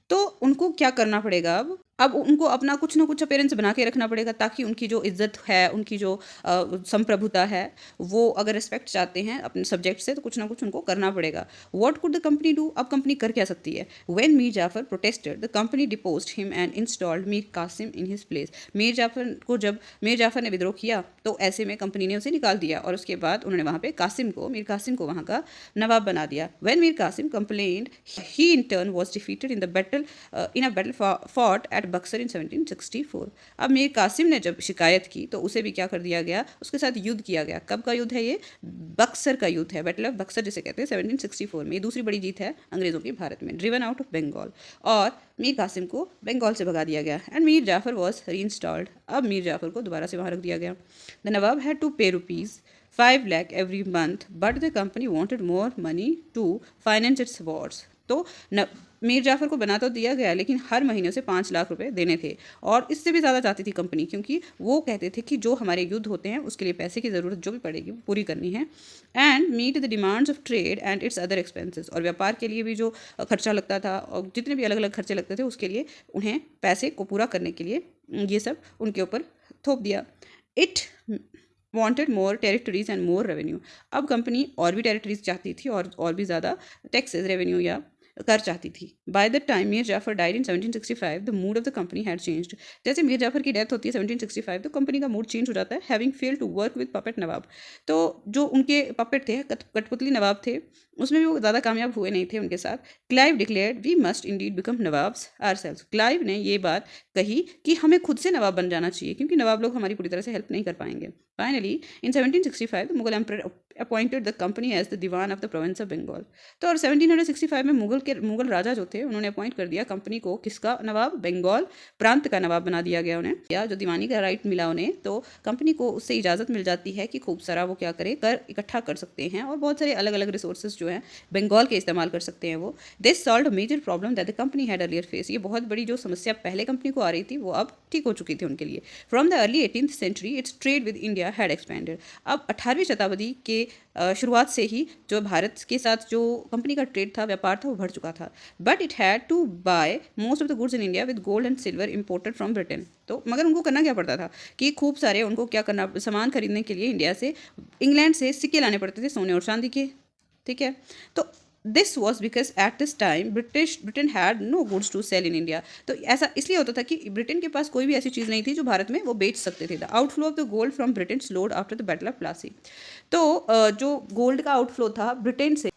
Speaker 1: तो उनको क्या करना पड़ेगा, अब उनको अपना कुछ ना कुछ अपीयरेंस बना के रखना पड़ेगा ताकि उनकी जो इज्जत है, उनकी जो संप्रभुता है, वो अगर रिस्पेक्ट चाहते हैं अपने सब्जेक्ट से तो कुछ ना कुछ उनको करना पड़ेगा। What could the company do, अब कंपनी कर क्या सकती है। When Mir Jafar protested the company deposed him and installed Mir Qasim in his place. जब मीर जाफर ने विद्रोह किया तो ऐसे में कंपनी ने उसे निकाल दिया, और उसके बाद उन्होंने वहाँ पे मीर कासिम को वहाँ का नवाब बना दिया। When Mir Qasim complained, he in turn was defeated in a battle fought at Buxar in 1764। अब मीर कासिम ने जब शिकायत की तो उसे भी क्या कर दिया गया, उसके साथ युद्ध किया गया। कब का युद्ध है ये, बक्सर का युद्ध है, बैटल ऑफ बक्सर जिसे कहते हैं 1764 में। ये दूसरी बड़ी जीत है अंग्रेज़ों की भारत में। ड्रिवन आउट ऑफ बंगाल, और मीर कासिम को बंगाल से भगा दिया गया। एंड मीर जाफर वॉज री इंस्टॉल्ड, अब मीर जाफर को दोबारा से वहाँ रख दिया गया। द नवाब हैड टू पे ₹5 lakh every month, but the company wanted more money to finance its wars. तो मीर जाफर को बना तो दिया गया, लेकिन हर महीने उसे 5 लाख रुपए देने थे, और इससे भी ज़्यादा चाहती थी कंपनी, क्योंकि वो कहते थे कि जो हमारे युद्ध होते हैं उसके लिए पैसे की ज़रूरत जो भी पड़ेगी वो पूरी करनी है। And meet the demands of trade and its other expenses, और व्यापार के लिए भी जो खर्चा लगता था और जितने भी अलग अलग खर्चे लगते थे उसके लिए उन्हें पैसे को पूरा करने के लिए ये सब उनके ऊपर थोप दिया। It wanted more territories and more revenue. अब कंपनी और भी टेरिटरीज चाहती थी और भी ज़्यादा टैक्सेस, रेवेन्यू या कर चाहती थी। By the time Mir Jafar died in 1765 the mood of the company had changed. जैसे मीर जाफर की डेथ होती है 1765 तो कंपनी का मूड चेंज हो जाता है। Having fail to work with puppet nawab, तो जो उनके पपेट थे, कठपुतली नवाब थे, उसमें भी वो ज़्यादा कामयाब हुए नहीं थे उनके साथ। Clive declared we must indeed become nawabs ourselves. Clive ने ये बात कही कि हमें खुद से नवाब बन जाना चाहिए, क्योंकि नवाब लोग हमारी पूरी तरह से हेल्प नहीं कर पाएंगे। Finally in 1765 the Mughal emperor appointed the company as the diwan of the province of Bengal. तो और 1765 में मुगल राजा जो थे उन्होंने अपॉइंट कर दिया कंपनी को, किसका नवाब, बंगाल प्रांत का नवाब बना दिया गया उन्हें, या जो दीवानी का राइट मिला उन्हें। तो कंपनी को उससे इजाज़त मिल जाती है कि खूब सारा वो क्या करे, कर इकट्ठा कर सकते हैं, और बहुत सारे अलग अलग रिसोर्सेज जो हैं बंगाल के इस्तेमाल कर सकते हैं वो। This solve a major problem that the company had earlier face. ये बहुत बड़ी जो समस्या पहले कंपनी को आ रही थी वो अब
Speaker 2: ठीक हो चुकी थी उनके लिए। From the early 18th century its trade with India had expanded. अब 18वीं शताब्दी के शुरुआत से ही जो भारत के साथ जो कंपनी का ट्रेड था, व्यापार था, वो बढ़ चुका था। But it had to buy most of the goods in India with gold and silver imported from Britain. तो मगर उनको करना क्या पड़ता था कि खूब सारे उनको क्या करना, सामान खरीदने के लिए इंडिया से, इंग्लैंड से सिक्के लाने पड़ते थे सोने और चांदी के, ठीक है। तो this was because at this time Britain had no goods to sell in India. तो ऐसा इसलिए होता था कि ब्रिटेन के पास कोई भी ऐसी चीज़ नहीं थी जो भारत में वो बेच सकते थे। The outflow of the gold from Britain slowed after the battle of Plassey. तो जो गोल्ड का आउटफ्लो था ब्रिटेन से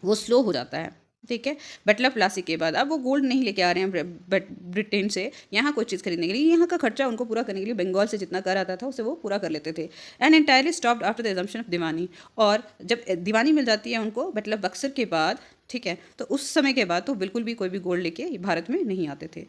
Speaker 2: वो स्लो हो जाता है, ठीक है, बैटल ऑफ प्लासी के बाद। अब वो गोल्ड नहीं लेके आ रहे हैं ब्रिटेन से यहाँ कोई चीज़ खरीदने के लिए, यहाँ का खर्चा उनको पूरा करने के लिए बंगाल से जितना कर आता था उसे वो पूरा कर लेते थे। And entirely stopped after the assumption of diwani. और जब दीवानी मिल जाती है उनको बैटल ऑफ बक्सर के बाद, ठीक है, तो उस समय के बाद तो बिल्कुल भी कोई भी गोल्ड लेके भारत में नहीं आते थे।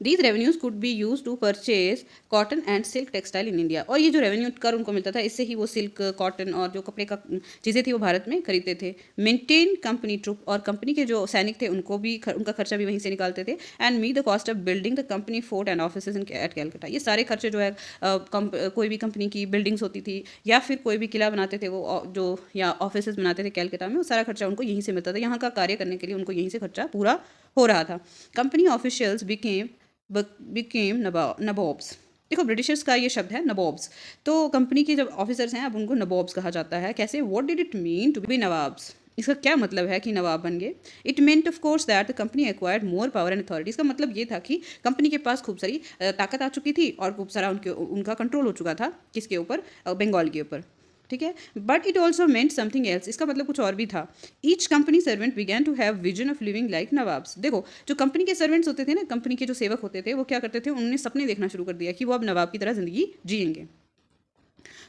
Speaker 2: These revenues could be use to purchase cotton and silk textile in India. और ये जो रेवेन्यू कर उनको मिलता था इससे ही वो सिल्क, कॉटन और जो कपड़े का चीज़ें थी वो भारत में खरीदते थे। मेंटेन कंपनी ट्रुप, और कंपनी के जो सैनिक थे उनको भी उनका खर्चा भी वहीं से निकालते थे। And meet the cost of building the company fort and office in at Calcutta. ये सारे खर्चे जो है कोई भी कंपनी की बिल्डिंग्स होती थी या फिर कोई भी किला बनाते थे वो जो, या ऑफिस बनाते थे कैलकाटा में, वो सारा खर्चा उनको यहीं से मिलता था। यहाँ का कार्य करने के लिए उनको यहीं से खर्चा पूरा हो रहा था। Company officials became nawabs. देखो ब्रिटिशर्स का ये शब्द है नवाब्स। तो कंपनी के जब ऑफिसर्स हैं अब उनको नवाब्स कहा जाता है। कैसे? What did it mean to be nawabs? इसका क्या मतलब है कि नवाब बन गए? It meant of course that the company acquired more power and authority. इसका मतलब ये था कि कंपनी के पास खूब सारी ताकत आ चुकी थी और खूब सारा उनका कंट्रोल हो चुका था। किसके ऊपर? बंगाल के ऊपर, ठीक है। But it also meant something else. इसका मतलब कुछ और भी था। Each company servant began to have vision of living like nawabs. देखो जो कंपनी के सर्वेंट्स होते थे ना, कंपनी के जो सेवक होते थे, वो क्या करते थे, उन्होंने सपने देखना शुरू कर दिया कि वो अब नवाब की तरह जिंदगी जिएंगे।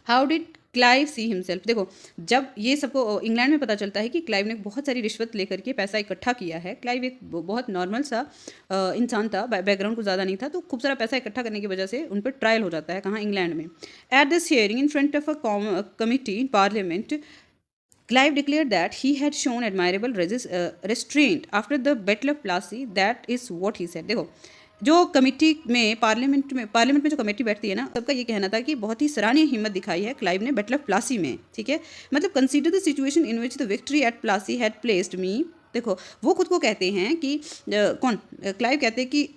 Speaker 2: How did Clive see himself? देखो जब ये सबको इंग्लैंड में पता चलता है कि क्लाइव ने बहुत सारी रिश्वत लेकर के पैसा इकट्ठा किया है। क्लाइव एक बहुत नॉर्मल सा इंसान था, बैकग्राउंड कुछ ज़्यादा नहीं था, तो खूब सारा पैसा इकट्ठा करने की वजह से उन पर ट्रायल हो जाता है। कहाँ? इंग्लैंड में। At this hearing in front of a committee in parliament, Clive declared that he had shown admirable restraint after the Battle of Plassey. That is what he said. देखो जो कमेटी में parliament में जो committee बैठती है ना, सबका ये कहना था कि बहुत ही सराहनीय हिम्मत दिखाई है क्लाइव ने बैटल ऑफ प्लासी में, ठीक है। मतलब consider the situation in which the victory at Plassey had placed me. देखो वो खुद को कहते हैं कि कौन? क्लाइव कहते हैं कि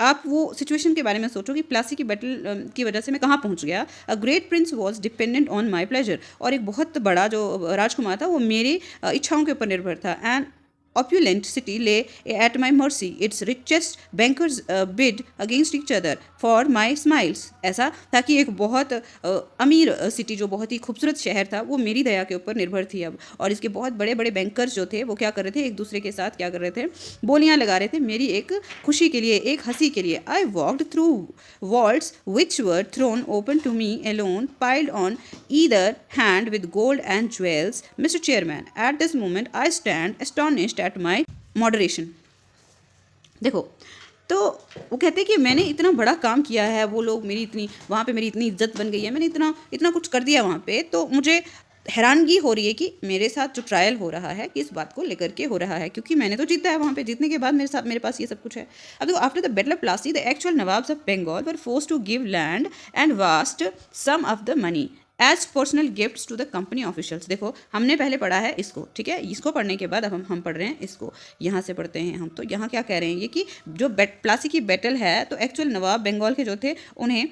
Speaker 2: आप वो सिचुएशन के बारे में सोचो कि प्लासी की बैटल की वजह से मैं कहाँ पहुँच गया। A great Prince was dependent on my pleasure. और एक बहुत बड़ा जो राजकुमार था वो मेरी इच्छाओं के ऊपर निर्भर था। And opulent city lay at my mercy. Its richest bankers bid against each other for my smiles. ऐसा था कि एक बहुत अमीर सिटी, जो बहुत ही खूबसूरत शहर था, वो मेरी दया के ऊपर निर्भर थी अब। और इसके बहुत बड़े बड़े बैंकर्स जो थे वो क्या कर रहे थे, एक दूसरे के साथ क्या कर रहे थे, बोलियाँ लगा रहे थे मेरी एक खुशी के लिए, एक हंसी के लिए। I walked through vaults which were thrown open to me alone, piled on either hand with gold and jewels. Mr. Chairman, at this moment I stand astonished at my moderation. देखो तो वो कहते हैं कि मैंने इतना बड़ा काम किया है, वो लोग मेरी इतनी, वहाँ पे मेरी इतनी इज्जत बन गई है, मैंने इतना इतना कुछ कर दिया वहाँ पे, तो मुझे हैरानगी हो रही है कि मेरे साथ जो ट्रायल हो रहा है किस बात को लेकर के हो रहा है, क्योंकि मैंने तो जीता है वहाँ पे। जीतने के बाद मेरे पास ये सब कुछ है। अब देखो after the battle of Plassey the actual nawabs of Bengal were forced to give land and vast sum of the money as personal gifts to the company officials. देखो हमने पहले पढ़ा है इसको, ठीक है, इसको पढ़ने के बाद अब हम पढ़ रहे हैं इसको। यहाँ से पढ़ते हैं हम। तो यहाँ क्या कह रहे हैं ये कि जो प्लासी की बैटल है, तो एक्चुअल नवाब बंगाल के जो थे उन्हें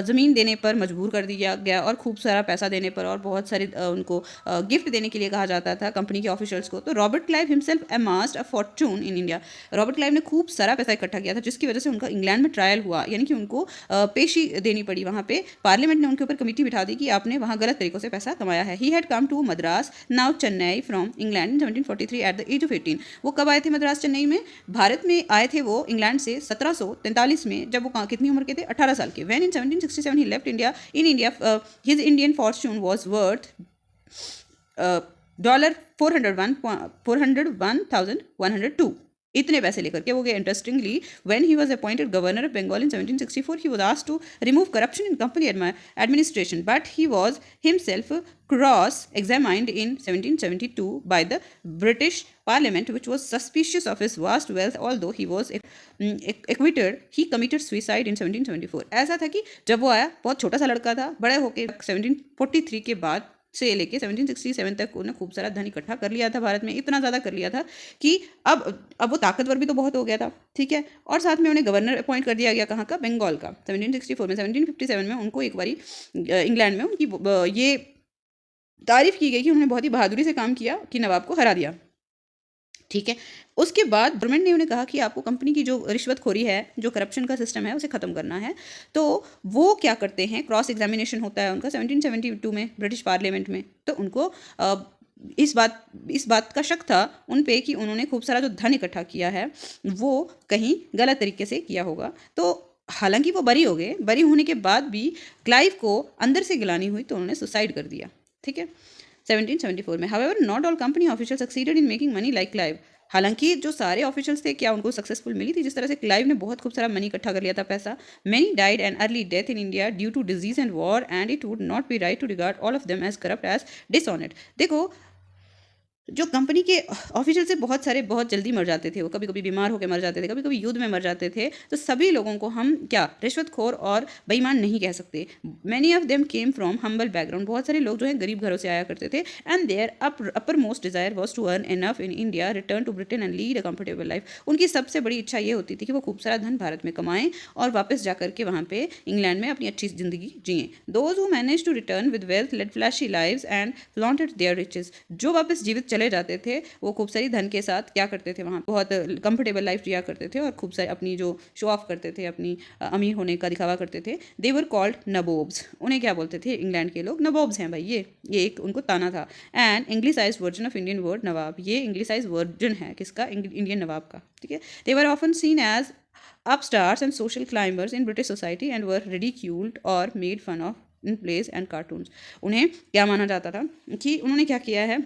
Speaker 2: ज़मीन देने पर मजबूर कर दिया गया और खूब सारा पैसा देने पर और बहुत सारे उनको गिफ्ट देने के लिए कहा जाता था कंपनी के ऑफिशियल्स को। तो Robert Clive himself amassed a fortune in India. Robert Clive ने खूब सारा पैसा इकट्ठा किया था, जिसकी वजह से उनका इंग्लैंड में ट्रायल हुआ, यानी कि उनको पेशी देनी पड़ी। वहाँ पे पार्लियामेंट ने उनके ऊपर कमेटी बिठा दी कि आपने वहाँ गलत तरीकों से पैसा कमाया है। He had come to Madras now Chennai from England in 1743 at the age of 18। वो कब आए थे मद्रास चेन्नई में? भारत में आए थे वो इंग्लैंड से 1743 में, जब वो कितनी उम्र के थे? 18 साल के। When in 1767 he left India, in India his Indian fortune was worth $401,102 इतने पैसे लेकर के वो गए. Interestingly, when he was appointed governor of Bengal in 1764, he was asked to remove corruption in company administration, but he was himself cross examined in 1772 by the British Parliament, which was suspicious of his vast wealth. Although he was acquitted, he committed suicide in 1774. ऐसा था कि जब वो आया, बहुत छोटा सा लड़का था, बड़े होके 1743 के बाद से लेके 1767 तक उन्होंने खूब सारा धन इकट्ठा कर लिया था भारत में. इतना ज़्यादा कर लिया था कि अब वो ताकतवर भी तो बहुत हो गया था, ठीक है. और साथ में उन्हें गवर्नर अपॉइंट कर दिया गया, कहाँ का, बंगाल का. 1764 में, 1757 में उनको एक बारी इंग्लैंड में उनकी ये तारीफ की गई कि उन्होंने बहुत ही बहादुरी से काम किया कि नवाब को हरा दिया, ठीक है. उसके बाद गवर्नमेंट ने उन्हें कहा कि आपको कंपनी की जो रिश्वतखोरी है, जो करप्शन का सिस्टम है, उसे ख़त्म करना है. तो वो क्या करते हैं, क्रॉस एग्जामिनेशन होता है उनका 1772 में ब्रिटिश पार्लियामेंट में. तो उनको इस बात का शक था उन पे कि उन्होंने खूब सारा जो धन इकट्ठा किया है वो कहीं गलत तरीके से किया होगा. तो हालांकि वो बरी हो गए. बरी होने के बाद भी क्लाइव को अंदर से गिलानी हुई तो उन्होंने सुसाइड कर दिया, ठीक है, 1774 में. However not all company official succeeded in making money like Clive. हालांकि जो सारे ऑफिशियल्स थे, क्या उनको सक्सेसफुल मिली थी जिस तरह से क्लाइव ने बहुत खूब सारा मनी इकट्ठा कर लिया था, पैसा. Many died an early death in India due to disease and war, and it would not be right to regard all of them as corrupt as dishonest. देखो, जो कंपनी के ऑफिशियल से बहुत सारे बहुत जल्दी मर जाते थे, वो कभी कभी बीमार होकर मर जाते थे, कभी कभी युद्ध में मर जाते थे. तो सभी लोगों को हम क्या रिश्वतखोर और बेईमान नहीं कह सकते. Many of them came from humble background. बहुत सारे लोग जो हैं गरीब घरों से आया करते थे. And their upper most desire was to earn enough in India, return to Britain and lead a comfortable life. उनकी सबसे बड़ी इच्छा ये होती थी कि वो खूब सारा धन भारत में कमाएं और वापस जाकर के वहाँ पे इंग्लैंड में अपनी अच्छी जिंदगी जिएं. Those who manage to return with wealth led flashy lives and flaunted their riches. जो वापस जीवित चले जाते थे वो खूब सारी धन के साथ क्या करते थे, वहाँ बहुत कंफर्टेबल लाइफ जिया करते थे और खूब सारी अपनी जो शो ऑफ करते थे, अपनी अमीर होने का दिखावा करते थे. दे वर कॉल्ड नबोब्स. उन्हें क्या बोलते थे इंग्लैंड के लोग, नबोब्स हैं भाई. ये एक उनको ताना था. And englishise version of Indian word nawab. ये इंग्लिसाइज वर्जन है किसका, इंडियन नवाब का, ठीक है. They were often seen as upstarts and social climbers in British society and were ridiculed or made fun of in plays and cartoons. उन्हें क्या माना जाता था कि उन्होंने क्या किया है,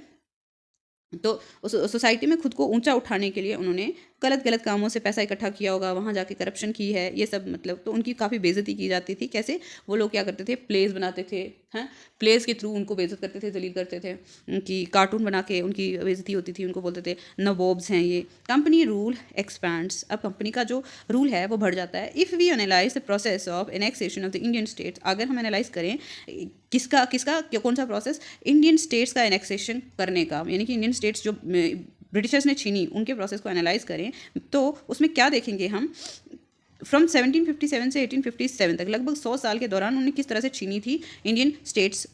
Speaker 2: तो उस सोसाइटी में खुद को ऊंचा उठाने के लिए उन्होंने गलत कामों से पैसा इकट्ठा किया होगा, वहाँ जाके करप्शन की है, ये सब मतलब. तो उनकी काफ़ी बेइज्जती की जाती थी. कैसे, वो लोग क्या करते थे, प्लेस बनाते थे, हैं, प्लेस के थ्रू उनको बेइज्जत करते थे, जलील करते थे, कि कार्टून बना के उनकी बेइज्जती होती थी. उनको बोलते थे नबोब्स हैं ये. Company rule expands. अब कंपनी का जो रूल है वो बढ़ जाता है. If we analyse the process of annexation of the Indian states. अगर हम एनालाइज करें किसका कौन सा प्रोसेस, इंडियन स्टेट्स का एनेक्सेशन करने का, यानी कि इंडियन स्टेट्स जो ब्रिटिशर्स ने छीनी उनके प्रोसेस को एनालाइज करें तो उसमें क्या देखेंगे हम, फ्रॉम 1757 से 1857 तक लगभग 100 साल के दौरान उन्होंने किस तरह से छीनी थी इंडियन स्टेट्स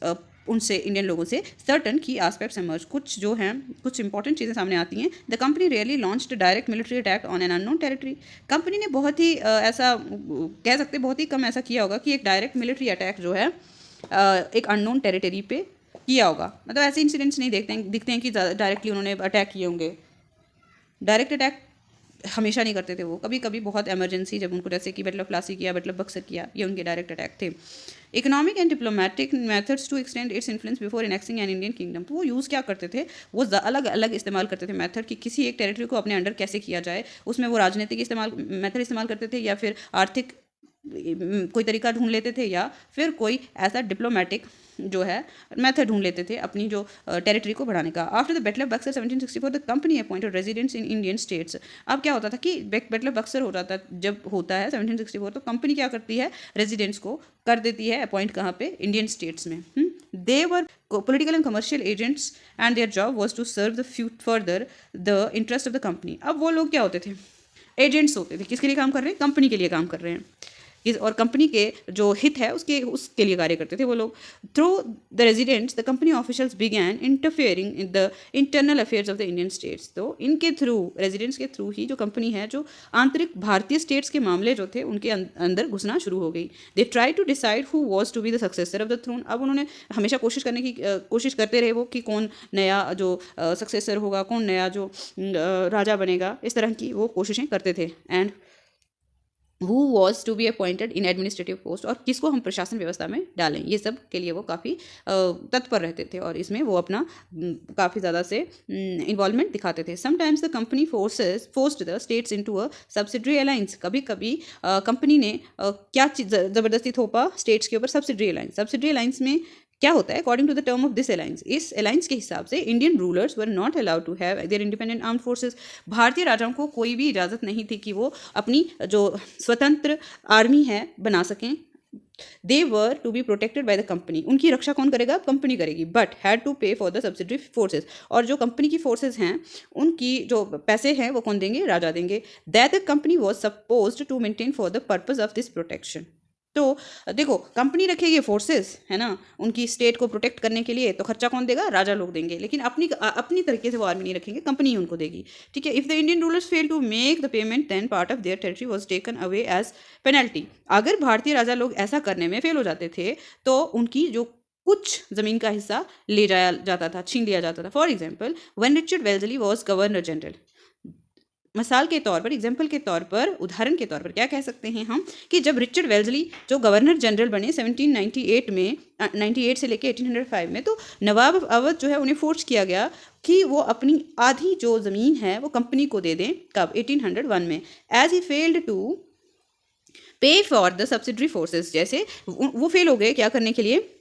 Speaker 2: उनसे, इंडियन लोगों से. सर्टन की एस्पेक्ट्स एमर्ज. कुछ जो हैं, कुछ इंपॉर्टेंट चीज़ें सामने आती हैं. The company really launched direct military attack on an unknown territory. Company ने बहुत ही ऐसा कह सकते, बहुत ही कम ऐसा किया होगा कि एक डायरेक्ट मिलिट्री अटैक जो है एक अननोन टेरिटरी पे किया होगा. मतलब ऐसे इंसिडेंट्स नहीं दिखते हैं कि डायरेक्टली उन्होंने अटैक किए होंगे. डायरेक्ट अटैक हमेशा नहीं करते थे वो, कभी कभी बहुत इमरजेंसी जब उनको, जैसे कि बैटल ऑफ प्लासी किया, बैटल ऑफ बक्सर किया, ये उनके डायरेक्ट अटैक थे. Economic and diplomatic methods to extend its influence before annexing an Indian kingdom. तो वो यूज़ क्या करते थे, वो अलग अलग इस्तेमाल करते थे मेथड, कि किसी एक टेरिटरी को अपने अंडर कैसे किया जाए. उसमें वो राजनीतिक मेथड इस्तेमाल करते थे, या फिर आर्थिक कोई तरीका ढूंढ लेते थे, या फिर कोई ऐसा डिप्लोमेटिक जो है मेथड ढूंढ लेते थे अपनी जो टेरिटरी को बढ़ाने का. After the battle of Buxar 1764 the company appointed residents in Indian states. अब क्या होता था कि बैटल ऑफ बक्सर जब होता है 1764, तो कंपनी क्या करती है, रेजिडेंट्स को कर देती है अपॉइंट, कहाँ पे, इंडियन स्टेट्स में. दे वर political and commercial agents and their job was to serve further the interest of the company. अब वो लोग क्या होते थे, एजेंट्स होते थे. किसके लिए काम कर रहे हैं, कंपनी के लिए काम कर रहे हैं. और कंपनी के जो हित है उसके लिए कार्य करते थे वो लोग. Through the residents the company officials began interfering in the internal affairs of the Indian states. तो इनके थ्रू, रेजिडेंट्स के थ्रू ही जो कंपनी है, जो आंतरिक भारतीय स्टेट्स के मामले जो थे उनके अंदर घुसना शुरू हो गई. They try to decide who was to be the successor of the throne. अब उन्होंने हमेशा कोशिश करते रहे वो कि कौन नया जो सक्सेसर होगा, कौन नया जो राजा बनेगा, इस तरह की वो कोशिशें करते थे. And who was to be appointed in administrative post, और किसको हम प्रशासन व्यवस्था में डालें, ये सब के लिए वो काफ़ी तत्पर रहते थे और इसमें वो अपना काफ़ी ज़्यादा से इन्वॉल्वमेंट दिखाते थे. Sometimes the company forced the states into a subsidiary alliance. कभी कभी कंपनी ने क्या चीज़ ज़बरदस्ती थोपा स्टेट्स के ऊपर, सब्सिडरी अलायंस. सब्सिडरी अलायंस में क्या होता है, according to the term of this alliance, इस अलायंस के हिसाब से Indian rulers were not allowed to have their independent armed forces. भारतीय राजाओं को कोई भी इजाज़त नहीं थी कि वो अपनी जो स्वतंत्र आर्मी है बना सकें. They were to be protected by the company. उनकी रक्षा कौन करेगा, कंपनी करेगी. But had to pay for the subsidiary forces. और जो कंपनी की फोर्सेज हैं उनकी जो पैसे हैं वो कौन देंगे, राजा देंगे. That the company was suppose to maintain for the purpose of this protection. तो देखो, कंपनी रखेगी फोर्सेस, है ना, उनकी स्टेट को प्रोटेक्ट करने के लिए, तो खर्चा कौन देगा, राजा लोग देंगे. लेकिन अपनी तरीके से वो आर्मी नहीं रखेंगे, कंपनी ही उनको देगी. ठीक है. If the Indian rulers fail to make the payment then part of their territory was taken away as penalty. अगर भारतीय राजा लोग ऐसा करने में फेल हो जाते थे तो उनकी जो कुछ जमीन का हिस्सा ले जाया जाता था, छीन लिया जाता था. For example, when Richard Wellesley was governor general. मिसाल के तौर पर, एग्जाम्पल के तौर पर, उदाहरण के तौर पर क्या कह सकते हैं हम कि जब रिचर्ड वेल्जली जो गवर्नर जनरल बने 1798 में, 98 से लेके 1805 में, तो नवाब अवध जो है उन्हें फोर्स किया गया कि वो अपनी आधी जो ज़मीन है वो कंपनी को दे दें. कब, 1801 में. As he failed to pay for the subsidiary forces. जैसे वो फेल हो गए क्या करने के लिए,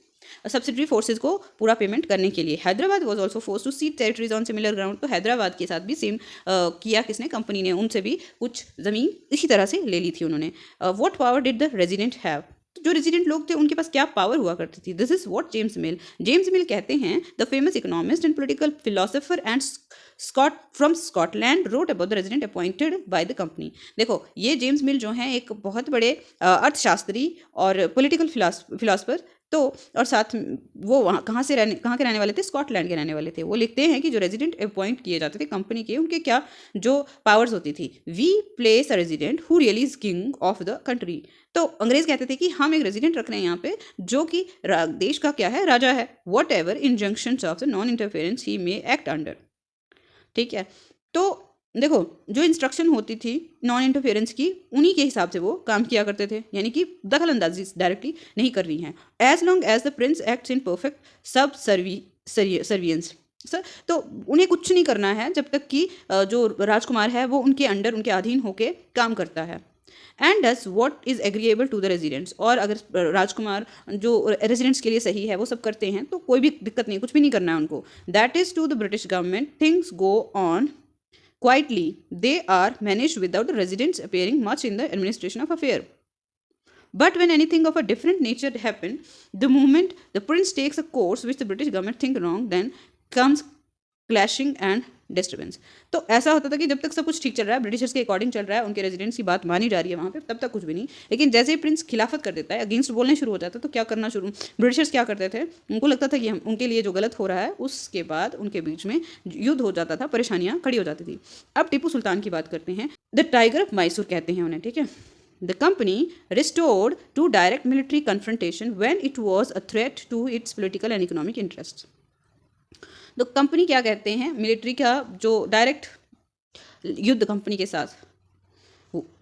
Speaker 2: सब्सिडरी फोर्सेज को पूरा पेमेंट करने के लिए. Hyderabad was also force to cede territories on similar ground. तो हैदराबाद के साथ भी सेम किया किसने, कंपनी ने. उनसे भी कुछ ज़मीन इसी तरह से ले ली थी उन्होंने. What power did the resident have. जो रेजिडेंट लोग थे उनके पास क्या पावर हुआ करती थी. दिस इज व्हाट जेम्स मिल कहते हैं, the famous economist and political philosopher and from Scotland wrote about the resident appointed by the company. देखो, ये जेम्स मिल जो हैं एक बहुत बड़े अर्थशास्त्री और पॉलिटिकल फिलोसफर, तो और साथ वो वहाँ कहाँ के रहने वाले थे, स्कॉटलैंड के रहने वाले थे. वो लिखते हैं कि जो रेजिडेंट अपॉइंट किए जाते थे कंपनी के, उनके क्या जो पावर्स होती थी. We place a resident who really is king of the country. तो अंग्रेज कहते थे कि हम एक रेजिडेंट रख रहे हैं यहाँ पे जो कि देश का क्या है, राजा है. Whatever injunctions of the non interference he may act under. ठीक है. तो देखो, जो इंस्ट्रक्शन होती थी नॉन इंटरफेरेंस की, उन्हीं के हिसाब से वो काम किया करते थे, यानी कि दखल अंदाजी डायरेक्टली नहीं कर रही हैं. As long as the prince acts in perfect subservience. Sir, तो उन्हें कुछ नहीं करना है जब तक कि जो राजकुमार है वो उनके अंडर, उनके अधीन होके काम करता है. And does what is agreeable to the residents. और अगर राजकुमार जो रेजिडेंट्स के लिए सही है वो सब करते हैं तो कोई भी दिक्कत नहीं, कुछ भी नहीं करना है उनको. That is to the British government things go on quietly. They are managed without the residents appearing much in the administration of affair. But when anything of a different nature happen, the moment the prince takes a course which the British government think wrong, then comes clashing and disturbance. तो ऐसा होता था कि जब तक सब कुछ ठीक चल रहा है, ब्रिटिशर्स के अकॉर्डिंग चल रहा है, उनके रेजिडेंट्स की बात मानी जा रही है वहाँ पे, तब तक कुछ भी नहीं. लेकिन जैसे ही प्रिंस खिलाफत कर देता है, अगेंस्ट बोलने शुरू हो जाता है, तो क्या करना शुरू, ब्रिटिशर्स क्या करते थे, उनको लगता था कि हम उनके लिए जो गलत हो रहा है, उसके बाद उनके बीच में युद्ध हो जाता था, परेशानियाँ खड़ी हो जाती थी. अब टीपू सुल्तान की बात करते हैं. द टाइगर ऑफ मैसूर कहते हैं उन्हें. ठीक है. The company restored to direct military confrontation when it was a threat to its political and economic interests. तो कंपनी क्या कहते हैं, मिलिट्री का जो डायरेक्ट युद्ध कंपनी के साथ,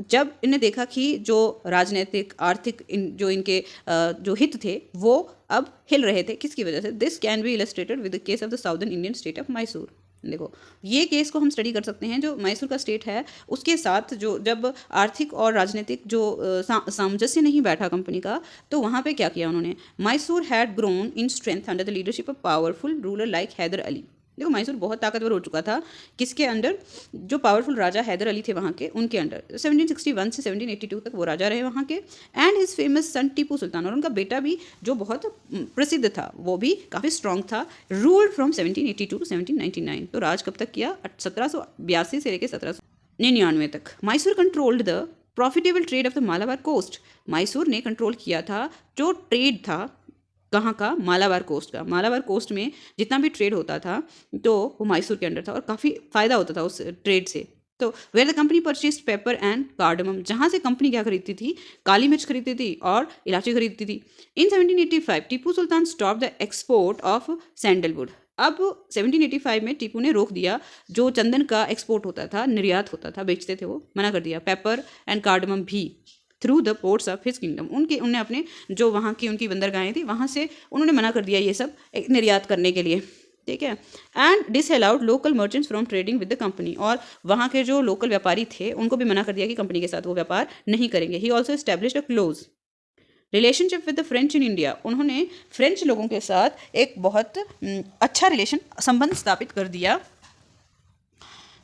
Speaker 2: जब इन्हें देखा कि जो राजनीतिक आर्थिक जो इनके जो हित थे वो अब हिल रहे थे, किसकी वजह से. This can be illustrated with the case of the southern Indian state of Mysore. देखो, ये केस को हम स्टडी कर सकते हैं. जो मैसूर का स्टेट है उसके साथ जो जब आर्थिक और राजनीतिक जो सामंजस्य नहीं बैठा कंपनी का, तो वहाँ पे क्या किया उन्होंने. Mysore had grown in strength under the leadership of powerful ruler like Haidar Ali. देखो, मैसूर बहुत ताकतवर हो चुका था, किसके अंडर, जो पावरफुल राजा हैदर अली थे वहाँ के, उनके अंडर. 1761 से 1782 तक वो राजा रहे वहाँ के. एंड हिज फेमस सन टीपू सुल्तान, और उनका बेटा भी जो बहुत प्रसिद्ध था, वो भी काफ़ी स्ट्रॉन्ग था. Ruled from 1782 to 1799. तो राज कब तक किया, 1782 से लेकर 1799 तक. Mysore controlled the profitable trade of the Malabar coast. Mysore ने कंट्रोल किया था जो ट्रेड था, कहाँ का, मालाबार कोस्ट का. मालाबार कोस्ट में जितना भी ट्रेड होता था तो वो मैसूर के अंडर था, और काफ़ी फ़ायदा होता था उस ट्रेड से. तो where the company purchase pepper and cardamom, जहाँ से कंपनी क्या खरीदती थी, काली मिर्च खरीदती थी और इलायची खरीदती थी. In 1785 Tipu Sultan stop the export of sandalwood. अब 1785 में टीपू ने रोक दिया जो चंदन का एक्सपोर्ट होता था, निर्यात होता था, बेचते थे, वो मना कर दिया. पेपर एंड कार्डमम भी. Through the ports of his kingdom, उन्हें अपने जो वहाँ की उनकी बंदरगाहें थी वहाँ से उन्होंने मना कर दिया ये सब निर्यात करने के लिए, ठीक है। And this allowed local merchants from trading with the company, और वहाँ के जो लोकल व्यापारी थे उनको भी मना कर दिया कि कंपनी के साथ वो व्यापार नहीं करेंगे। He also established a close relationship with the French in India, उन्होंने फ्रेंच लोगों के साथ एक बहुत अच्छा संबंध स्थापित कर दिया।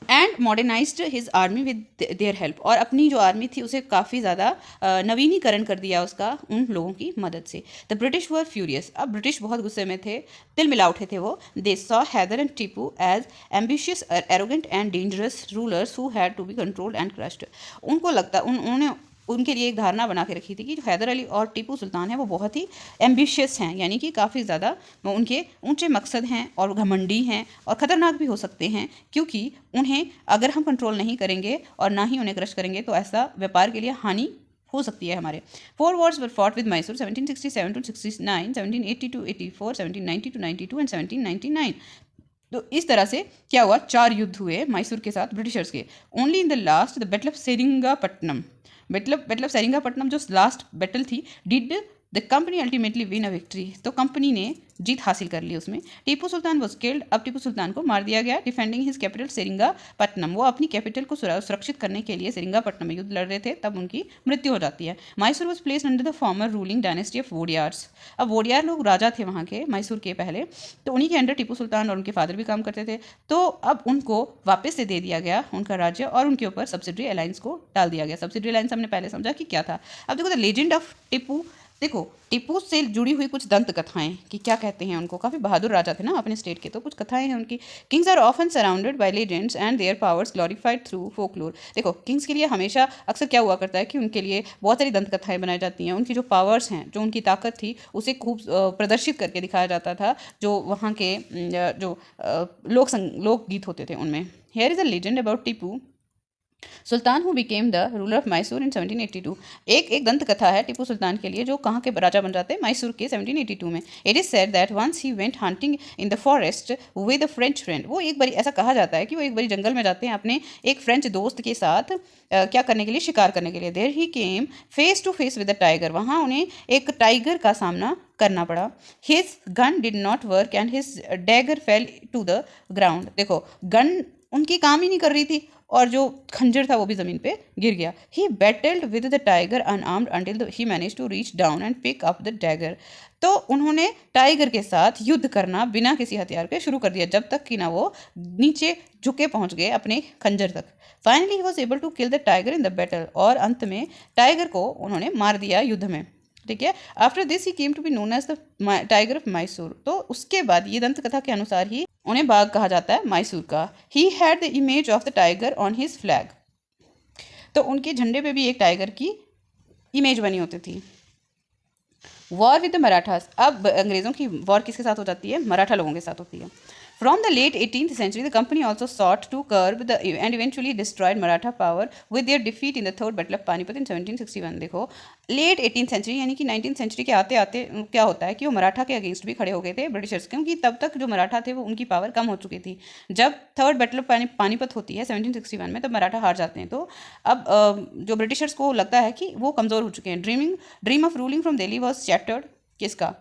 Speaker 2: And modernised his army with their help, और अपनी जो आर्मी थी उसे काफ़ी ज़्यादा नवीनीकरण कर दिया उसका उन लोगों की मदद से। द ब्रिटिश वर फ्यूरियस, अब ब्रिटिश बहुत गुस्से में थे, तिल मिला उठे थे वो। They saw Haidar and Tipu as ambitious, arrogant and dangerous rulers who had to be controlled and crushed. उनको लगता उन्होंने उनके लिए एक धारणा बना के रखी थी कि जो हैदर अली और टीपू सुल्तान है वो बहुत ही एम्बिशियस हैं, यानी कि काफ़ी ज़्यादा उनके ऊंचे मकसद हैं और घमंडी हैं और ख़तरनाक भी हो सकते हैं, क्योंकि उन्हें अगर हम कंट्रोल नहीं करेंगे और ना ही उन्हें क्रश करेंगे तो ऐसा व्यापार के लिए हानि हो सकती है हमारे। 4 wars were fought with Mysore 1767 to 69, 1780 to 84, 1790 to 92 and 1799। तो इस तरह से क्या हुआ, 4 युद्ध हुए मैसूर के साथ ब्रिटिशर्स के। Only in the last the battle of Seringapatam, मतलब सेरिंगापट्टनम जो लास्ट बैटल थी, did the company ultimately win a victory, तो कंपनी ने जीत हासिल कर ली उसमें। टीपू सुल्तान वॉज किल्ड, अब टीपू सुल्तान को मार दिया गया। डिफेंडिंग हिज कैपिटल सेरिंगापट्टनम, वो अपनी कैपिटल को सुरक्षित करने के लिए सेरिंगापट्टनम में युद्ध लड़ रहे थे, तब उनकी मृत्यु हो जाती है। Mysore was placed under the former ruling dynasty of Wodeyars, अब वोडियार लोग राजा थे वहाँ के मैसूर के पहले, तो उन्हीं के अंडर टीपू सुल्तान और उनके फादर भी काम करते थे। तो अब उनको वापस से दे दिया गया उनका राज्य और उनके ऊपर सब्सिडरी अलायंस को डाल दिया गया। सब्सिडरी अलायंस हमने पहले समझा कि क्या था। अब देखो द लेजेंड ऑफ टिपू, देखो टिपू से जुड़ी हुई कुछ दंत कथाएं कि क्या कहते हैं उनको, काफ़ी बहादुर राजा थे ना अपने स्टेट के, तो कुछ कथाएं हैं उनकी। Kings are often surrounded by legends and their powers glorified through folklore, देखो किंग्स के लिए हमेशा अक्सर क्या हुआ करता है कि उनके लिए बहुत सारी दंत कथाएं बनाई जाती हैं, उनकी जो पावर्स हैं, जो उनकी ताकत थी उसे खूब प्रदर्शित करके दिखाया जाता था, जो वहाँ के जो लोकगीत होते थे उनमें। Here is a legend about Tipu Sultan who became the ruler of Mysore in 1782, एक दंत कथा है टीपू सुल्तान के लिए जो कहाँ के राजा बन जाते हैं, मैसूर के 1782 में। It is said that once he went hunting in the forest with a French friend, वो एक बारी ऐसा कहा जाता है कि वो एक बारी जंगल में जाते हैं अपने एक फ्रेंच दोस्त के साथ क्या करने के लिए, शिकार करने के लिए। There he came face to face with the tiger, वहाँ उन्हें एक टाइगर का सामना करना पड़ा। His gun did not work and his dagger fell to the ground, देखो गन उनकी काम ही नहीं कर रही थी और जो खंजर था वो भी ज़मीन पे गिर गया। He battled with the tiger unarmed until he manage to reach down and pick up the dagger, तो उन्होंने टाइगर के साथ युद्ध करना बिना किसी हथियार के शुरू कर दिया जब तक कि ना वो नीचे झुके पहुंच गए अपने खंजर तक। Finally he was able to kill the tiger in the battle, और अंत में टाइगर को उन्होंने मार दिया युद्ध में, ठीक है। After this he came to be known as the tiger of Mysore, तो उसके बाद ये दंत कथा के अनुसार ही उन्हें बाघ कहा जाता है मैसूर का। He had the image of the tiger on his flag, तो उनके झंडे पे भी एक टाइगर की इमेज बनी होती थी। वॉर विद द मराठास, अब अंग्रेज़ों की वॉर किसके साथ हो जाती है, मराठा लोगों के साथ होती है। From the late 18th century, the company also sought to curb and eventually destroyed Maratha power with their defeat in the Third Battle of Panipat in 1761। देखो लेट 18th सेंचुरी यानी कि 19th सेंचुरी के आते आते क्या होता है कि वो मराठा के अगेंस्ट भी खड़े हो गए थे ब्रिटिशर्स, क्योंकि तब तक जो मराठा थे वो उनकी पावर कम हो चुकी थी। जब थर्ड बैटल ऑफ पानीपत होती है 1761 में, तब मराठा हार जाते हैं। तो अब जो ब्रिटिशर्स को लगता है कि वो कमज़ोर हो चुके हैं। Dream of ruling from Delhi was shattered, किसका,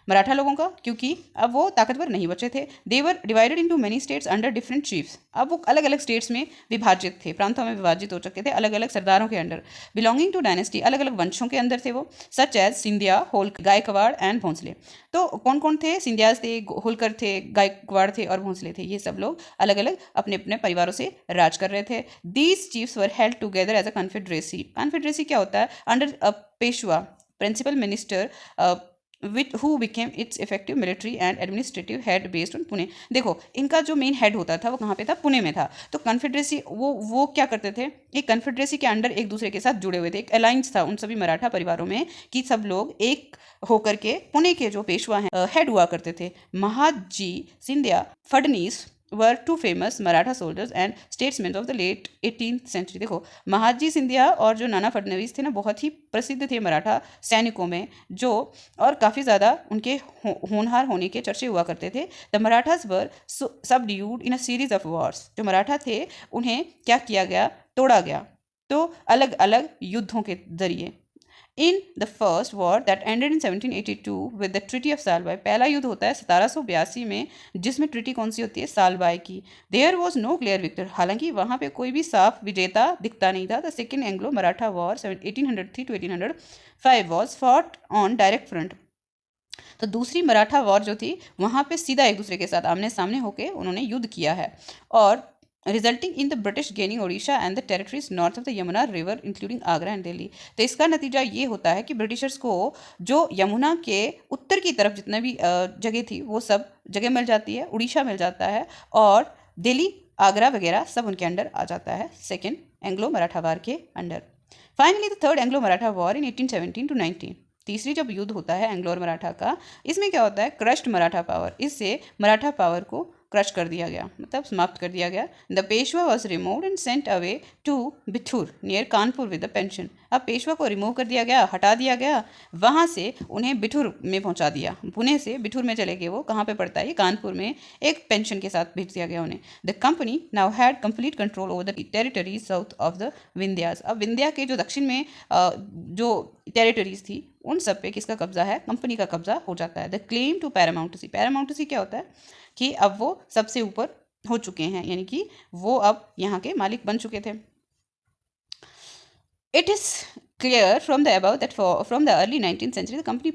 Speaker 2: मराठा लोगों का, क्योंकि अब वो ताकतवर नहीं बचे थे। They were divided into many states under different chiefs, अब वो अलग अलग स्टेट्स में विभाजित थे, प्रांतों में विभाजित हो चुके थे अलग अलग सरदारों के अंडर। बिलोंगिंग टू डायनेस्टी, अलग अलग वंशों के अंदर थे वो, such as Scindia, Holkar, Gaikwad and Bhonsle. तो कौन कौन थे, सिंधियाज थे, होलकर थे, गायकवाड़ थे और भोंसले थे, ये सब लोग अलग अलग अपने अपने परिवारों से राज कर रहे थे। These chiefs were held together as a confederacy. Confederacy क्या होता है, under a Peshwa principal minister who became its effective military and administrative head based on Pune. देखो इनका जो मेन हेड होता था वो कहाँ पे था, पुणे में था। तो कन्फेडरेसी वो क्या करते थे, एक कन्फेडरेसी के अंडर एक दूसरे के साथ जुड़े हुए थे, एक अलायंस था उन सभी मराठा परिवारों में कि सब लोग एक होकर के पुणे के जो पेशवा हैं हेड हुआ करते थे। Mahadji Scindia Fadnavis were two famous Maratha soldiers and statesmen of the late 18th century। देखो महादजी सिंधिया और जो नाना फडणवीस थे ना, बहुत ही प्रसिद्ध थे मराठा सैनिकों में, जो और काफ़ी ज़्यादा उनके होनहार होने के चर्चे हुआ करते थे। The Marathas were subdued in a series of Wars, जो मराठा थे उन्हें क्या किया गया, तोड़ा गया, तो अलग अलग युद्धों के जरिए in the first war that ended in 1782 with the treaty of Salbai, पहला युद्ध होता है 1782 में, जिसमें ट्रिटी कौन सी होती है, सालबाई की। There was no clear victor, हालांकि वहाँ पे कोई भी साफ विजेता दिखता नहीं था। The second Anglo Maratha war 1803 to 1805 was fought on direct front, तो दूसरी मराठा वॉर जो थी वहाँ पे सीधा एक दूसरे के साथ आमने सामने होकर उन्होंने युद्ध किया है, और resulting in the British gaining Odisha and the territories north of the Yamuna river including Agra and Delhi. तो इसका नतीजा ये होता है कि ब्रिटिशर्स को जो यमुना के उत्तर की तरफ जितना भी जगह थी वो सब जगह मिल जाती है, उड़ीसा मिल जाता है, और दिल्ली, आगरा वगैरह सब उनके अंडर आ जाता है सेकेंड एंग्लो मराठा वॉर के under. Finally the third Anglo Maratha war in 1817 to 19, तीसरी जब युद्ध होता है एंग्लो और मराठा का, इसमें क्या होता है, क्रश्ड मराठा पावर, इससे मराठा पावर को क्रश कर दिया गया, मतलब समाप्त कर दिया गया। The Peshwa was removed and sent away to Bithur near Kanpur with the pension, अब पेशवा को रिमूव कर दिया गया, हटा दिया गया, वहाँ से उन्हें बिठूर में पहुँचा दिया, पुणे से बिठूर में चले गए, वो कहाँ पे पड़ता है, ये कानपुर में, एक पेंशन के साथ भेज दिया गया उन्हें। The company now had complete control over the territories south of the Vindhyas, अब विंध्या के जो दक्षिण में जो टेरिटरीज थी उन सब पे किसका कब्जा है, कंपनी का कब्जा हो जाता है। The claim to paramountcy, paramountcy क्या होता है कि अब वो सबसे ऊपर हो चुके हैं, यानी कि वो अब यहाँ के मालिक बन चुके थे। It is clear from the above that from the early 19th century the company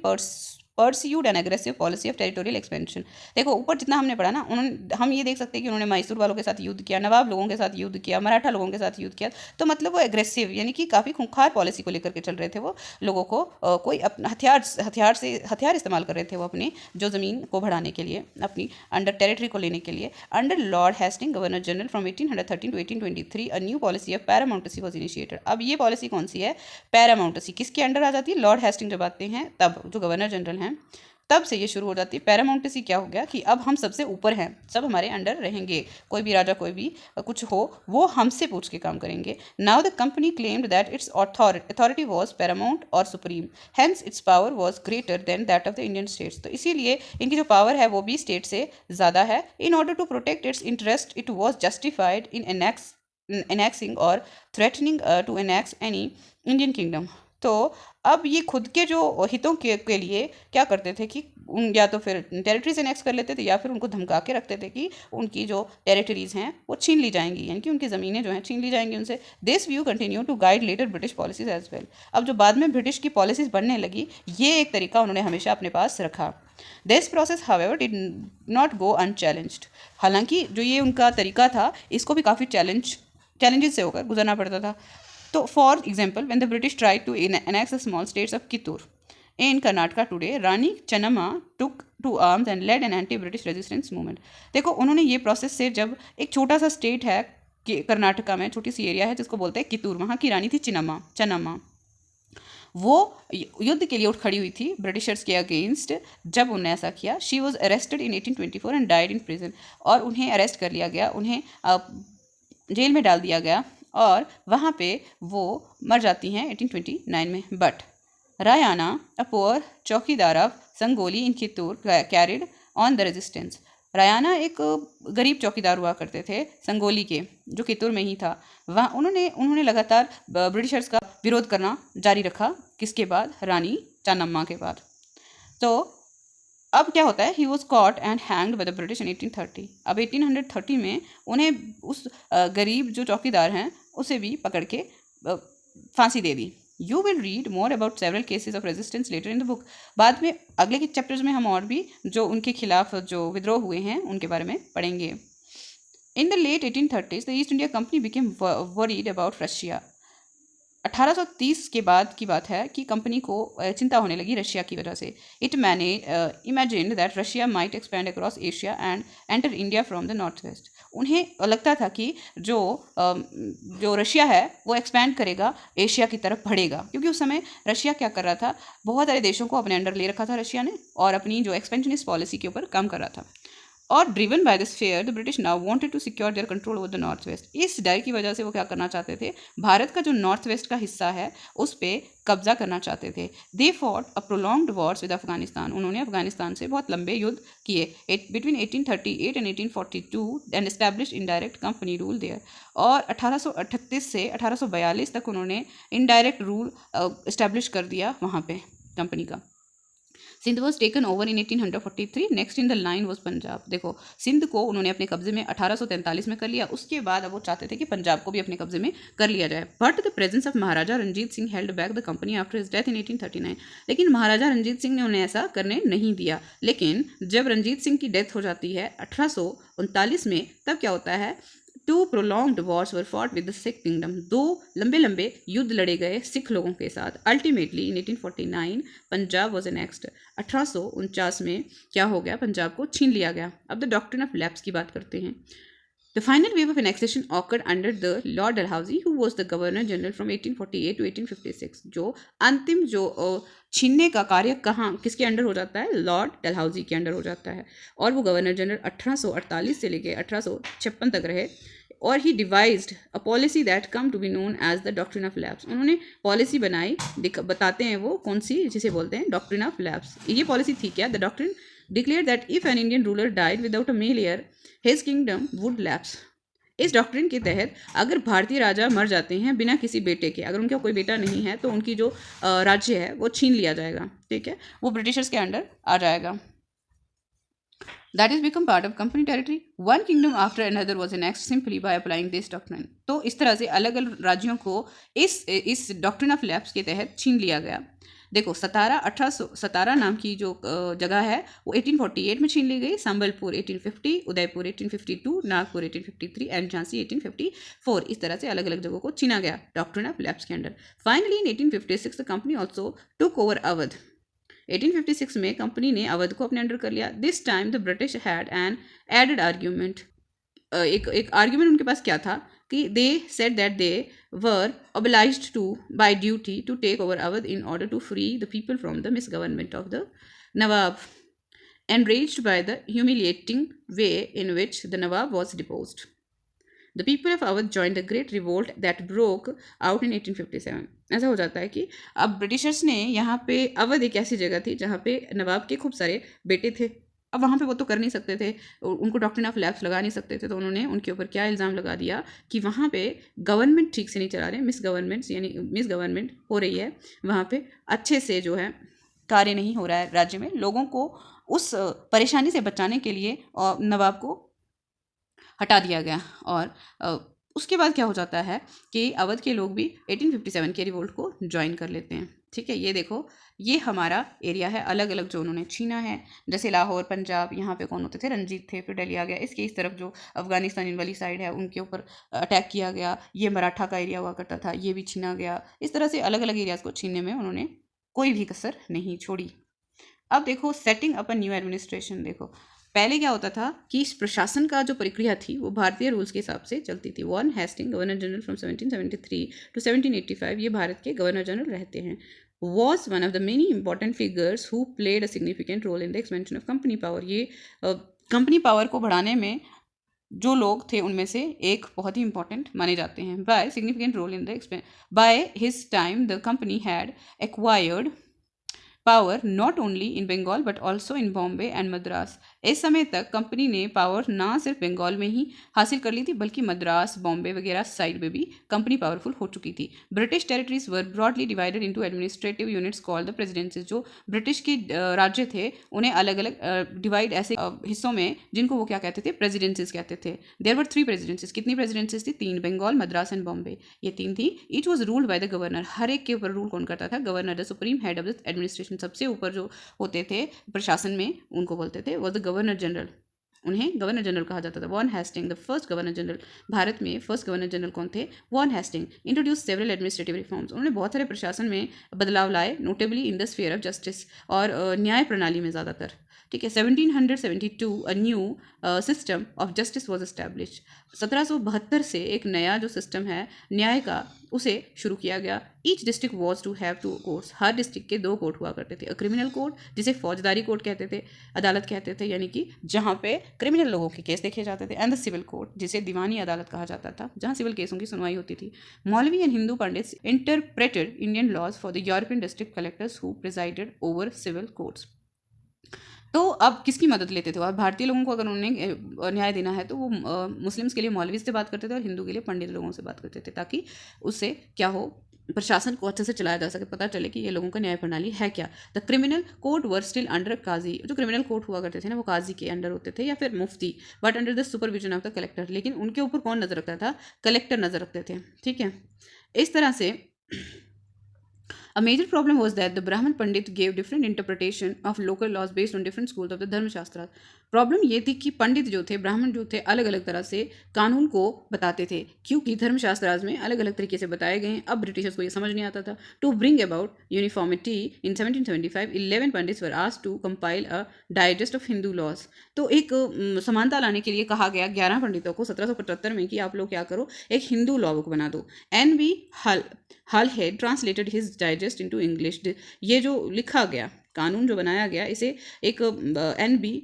Speaker 2: pursued an aggressive policy of territorial expansion. देखो ऊपर जितना हमने पढ़ा ना, उन्होंने, हम ये देख सकते हैं कि उन्होंने मैसूर वालों के साथ युद्ध किया, नवाब लोगों के साथ युद्ध किया, मराठा लोगों के साथ युद्ध किया, तो मतलब वो एग्रेसिव यानी कि काफ़ी खूंखार पॉलिसी को लेकर के चल रहे थे। वो लोगों को कोई अपना हथियार इस्तेमाल कर रहे थे वो अपनी जो ज़मीन को बढ़ाने के लिए, अपनी अंडर टेरिटरी को लेने के लिए। Under lord Hastings governor general from 1813 to 1823 a new policy of paramountcy was initiated. अब ये पॉलिसी कौन सी है, पैरामाउंटेसी, किसके अंडर आ जाती है, लॉर्ड हेस्टिंग जब आते हैं तब, जो गवर्नर जनरल हैं तब से ये शुरू हो जाती है। पैरामाउंटेसी क्या हो गया कि अब हम सबसे ऊपर हैं, सब हमारे अंडर रहेंगे, कोई भी राजा कोई भी कुछ हो वो हमसे पूछ के काम करेंगे। Now the company claimed that its authority was paramount or supreme, hence its power was greater than that of the Indian states, तो इसीलिए इनकी जो पावर है वो भी स्टेट से ज़्यादा है। In order to protect its interest it was justified in annexing or threatening to annex any Indian kingdom. तो अब ये खुद के जो हितों के लिए क्या करते थे कि या तो फिर टेरिटरीज एनेक्स कर लेते थे या फिर उनको धमका के रखते थे कि उनकी जो टेरिटरीज हैं वो छीन ली जाएंगी, यानी कि उनकी ज़मीनें जो हैं छीन ली जाएंगी उनसे। This view continue to guide later British policies as well, अब जो बाद में ब्रिटिश की पॉलिसीज बनने लगी, ये एक तरीका उन्होंने हमेशा अपने पास रखा। This process however did not go unchallenged, हालांकि जो ये उनका तरीका था इसको भी काफ़ी चैलेंजेस से होकर गुजरना पड़ता था। तो for example when the British try to annex the small states of Kittur in Karnataka today, Rani Channamma took to arms and led an anti-British resistance movement। देखो उन्होंने ये प्रोसेस से, जब एक छोटा सा स्टेट है कि कर्नाटका में छोटी सी एरिया है जिसको बोलते हैं कित्तूर, वहाँ की रानी थी चन्नम्मा, वो युद्ध के लिए उठ खड़ी हुई थी ब्रिटिशर्स के अगेंस्ट। जब उन्होंने ऐसा किया, she was arrested in 1824 and died in prison, और उन्हें अरेस्ट कर लिया गया, उन्हें जेल में डाल दिया गया और वहाँ पे वो मर जाती हैं 1829 में। बट रायाना अ पुअर चौकीदार of Sangolli in Kittur carried on the resistance, Rayanna एक गरीब चौकीदार हुआ करते थे संगोली के, जो कित्तूर में ही था। वहाँ उन्होंने लगातार ब्रिटिशर्स का विरोध करना जारी रखा, किसके बाद, रानी चन्नम्मा के बाद। तो अब क्या होता है, he was caught and hanged by the British in 1830। अब 1830 में उन्हें उस गरीब जो चौकीदार हैं उसे भी पकड़ के फांसी दे दी। You will read more about several cases of resistance later in the book, बाद में अगले के चैप्टर्स में हम और भी जो उनके खिलाफ जो विद्रोह हुए हैं उनके बारे में पढ़ेंगे। In the late 1830s the East India company became worried about Russia. 1830 के बाद की बात है कि कंपनी को चिंता होने लगी रशिया की वजह से। It imagined that Russia might expand across Asia and enter India from the north waste. उन्हें लगता था कि जो रशिया है वो एक्सपैंड करेगा, एशिया की तरफ बढ़ेगा, क्योंकि उस समय रशिया क्या कर रहा था, बहुत सारे देशों को अपने अंडर ले रखा था रशिया ने, और अपनी जो एक्सपेंशनिस्ट पॉलिसी के ऊपर काम कर रहा था। और driven by this fear the British now wanted to secure their control over the north west. इस डर की वजह से वो क्या करना चाहते थे, भारत का जो नॉर्थ वेस्ट का हिस्सा है उस पर कब्जा करना चाहते थे। They fought a prolonged wars with Afghanistan. उन्होंने अफगानिस्तान से बहुत लंबे युद्ध किए between 1838 and 1842 and establish indirect company rule there. और 1838 से 1842 तक उन्होंने इनडायरेक्ट रूल इस्टेब्लिश कर दिया वहाँ पे कंपनी का। Sindh was taken over in 1843। Next in the line was Punjab. देखो, सिंध को उन्होंने अपने कब्जे में 1843 में कर लिया। उसके बाद अब वो चाहते थे कि पंजाब को भी अपने कब्जे में कर लिया जाए। But the presence of Maharaja Ranjit Singh held back the company after his death in 1839। लेकिन महाराजा रंजीत सिंह ने उन्हें ऐसा करने नहीं दिया। लेकिन जब रंजीत सिंह की डेथ हो जाती है 1839 में, तब क्या होता है, two prolonged wars were fought with the Sikh kingdom. दो लंबे लंबे युद्ध लड़े गए सिख लोगों के साथ। Ultimately in 1849 Punjab was annexed. 1849 में क्या हो गया, पंजाब को छीन लिया गया। अब द डॉक्ट्रिन ऑफ लैप्स की बात करते हैं। The final wave of annexation occurred under the lord Dalhousie who was the governor general from 1848 to 1856। जो अंतिम छीनने का कार्य किसके अंडर हो जाता है, लॉर्ड डलहौजी के अंडर हो जाता है। और वो गवर्नर जनरल 1848 से लेकर 1856 तक रहे। और he devised a policy that come to be known as the doctrine of lapse. उन्होंने पॉलिसी बनाई, बताते हैं वो कौन सी, जिसे बोलते हैं डॉक्ट्रिन ऑफ लैप्स। ये पॉलिसी थी क्या, the doctrine declared that if an Indian ruler died without a male heir his kingdom would lapse. इस डॉक्ट्रिन के तहत अगर भारतीय राजा मर जाते हैं बिना किसी बेटे के, अगर उनका कोई बेटा नहीं है तो उनकी जो राज्य है वो छीन लिया जाएगा, ठीक है, वो ब्रिटिशर्स के अंडर आ जाएगा। That is become part of company territory. One kingdom after another was annexed simply by applying this doctrine. तो इस तरह से अलग अलग राज्यों को इस डॉक्ट्रिन ऑफ लैप्स के तहत छीन लिया गया। देखो, सतारा नाम की जो जगह है वो 1848 में छीन ली गई। संबलपुर 1850, उदयपुर 1852, नागपुर 1853 एंड झांसी 1854। इस तरह से अलग अलग जगहों को छीना गया डॉक्ट्रिन ऑफ लैप्स के under. Finally in 1856 the company also took over Awadh. 1856 में कंपनी ने अवध को अपने अंडर कर लिया। This time the British had an added argument. एक आर्ग्यूमेंट उनके पास क्या था कि they said that they were obliged to by duty to take over Awadh in order to free the people from the misgovernment of the Nawab, enraged by the humiliating way in which the Nawab was deposed. The people of Awadh joined the great revolt that broke out in 1857. ऐसा हो जाता है कि अब Britishers ने यहाँ पे, अवध एक ऐसी जगह थी जहाँ पे नवाब के खूब सारे बेटे थे। अब वहाँ पे वो तो कर नहीं सकते थे, उनको डॉक्ट्रिन ऑफ लैप्स लगा नहीं सकते थे, तो उन्होंने उनके ऊपर क्या इल्ज़ाम लगा दिया कि वहाँ पे गवर्नमेंट ठीक से नहीं चला रहे, मिस गवर्नमेंट हो रही है, वहाँ पे अच्छे से जो है कार्य नहीं हो रहा है राज्य में। लोगों को उस परेशानी से बचाने के लिए नवाब को हटा दिया गया। और उसके बाद क्या हो जाता है कि अवध के लोग भी 1857 के रिवोल्ट को ज्वाइन कर लेते हैं, ठीक है। ये देखो, ये हमारा एरिया है, अलग अलग जो उन्होंने छीना है। जैसे लाहौर, पंजाब, यहाँ पे कौन होते थे, रंजीत थे, फिर दिल्ली आ गया। इसके इस तरफ जो अफगानिस्तान वाली साइड है उनके ऊपर अटैक किया गया। ये मराठा का एरिया हुआ करता था, ये भी छीना गया। इस तरह से अलग अलग एरियाज़ को छीनने में उन्होंने कोई भी कसर नहीं छोड़ी। अब देखो, setting up a new administration. देखो, पहले क्या होता था कि इस प्रशासन का जो प्रक्रिया थी वो भारतीय रूल्स के हिसाब से चलती थी। Warren Hastings, governor general from 1773 to 1785, ये भारत के गवर्नर जनरल रहते हैं। was one of the many important figures who played a significant role in the expansion of company power. ये कंपनी पावर को बढ़ाने में जो लोग थे उनमें से एक बहुत ही इंपॉर्टेंट माने जाते हैं। By significant role in the by his time the company had acquired power not only in Bengal but also in Bombay and Madras. इस समय तक कंपनी ने पावर ना सिर्फ बंगाल में ही हासिल कर ली थी बल्कि मद्रास, बॉम्बे वगैरह साइड में भी कंपनी पावरफुल हो चुकी थी। British territories were broadly divided into administrative units called the presidencies. जो ब्रिटिश के राज्य थे उन्हें अलग अलग डिवाइड ऐसे हिस्सों में, जिनको वो क्या कहते थे, प्रेसिडेंसीज कहते थे। There were 3 presidencies. कितनी प्रेसिडेंसीज थी? 3, बंगाल, मद्रास एंड बॉम्बे, ये 3 थी। Each was ruled by the governor. हर एक के ऊपर रूल कौन करता था? Governor, the supreme head of the administration. सबसे ऊपर जो होते थे प्रशासन में उनको बोलते थे वॉज द गवर्नर जनरल। उन्हें गवर्नर जनरल कहा जाता था। Warren Hastings, the first governor general. Bharat में फर्स्ट गवर्नर जनरल कौन थे? Warren Hastings. Introduce several administrative reforms. उन्होंने बहुत सारे प्रशासन में बदलाव लाए, notably in the sphere of justice, और न्याय प्रणाली में ज़्यादातर, ठीक है। 1772 a new system of justice was establish. 1772 से एक नया जो सिस्टम है न्याय का, उसे शुरू किया गया। Each district was to have 2 courts, हर डिस्ट्रिक्ट के 2 कोर्ट हुआ करते थे। क्रिमिनल कोर्ट जिसे फौजदारी कोर्ट कहते थे, अदालत कहते थे, यानी कि जहाँ पे क्रिमिनल लोगों के केस देखे जाते थे, एंड द सिविल कोर्ट जिसे दीवानी अदालत कहा जाता था, जहाँ सिविल केसों की सुनवाई होती थी। Maulvi and Hindu pandits interpreted Indian laws for the European district collectors who presided over civil courts. तो अब किसकी मदद लेते थे? और भारतीय लोगों को अगर उन्हें न्याय देना है तो वो मुस्लिम्स के लिए मौलवी से बात करते थे और हिंदू के लिए पंडित लोगों से बात करते थे, ताकि उससे क्या हो, प्रशासन को अच्छे से चलाया जा सके, पता चले कि ये लोगों का न्याय प्रणाली है क्या। The criminal court were still under qazi, जो क्रिमिनल कोर्ट हुआ करते थे ना वो काजी के अंडर होते थे या फिर मुफ्ती, but under the supervision of the collector. लेकिन उनके ऊपर कौन नजर रखता था? कलेक्टर नजर रखते थे। ठीक है, इस तरह से A major problem was that the Brahmin Pandit gave different interpretation of local laws based on different schools of the धर्मशास्त्र। प्रॉब्लम ये थी कि पंडित जो थे, ब्राह्मण जो थे, अलग अलग तरह से कानून को बताते थे, क्योंकि धर्मशास्त्र में अलग अलग तरीके से बताए गए हैं। अब ब्रिटिशर्स को ये समझ नहीं आता था। To bring about uniformity in 1775 11 pandits were asked to compile a digest of Hindu laws. तो एक समानता लाने के लिए कहा गया 11 पंडितों को 1775 में कि आप लोग क्या करो, एक हिंदू लॉ बुक बना दो। एन बी हल had translated his digest into English. ये जो लिखा गया कानून जो बनाया गया, इसे एक एन बी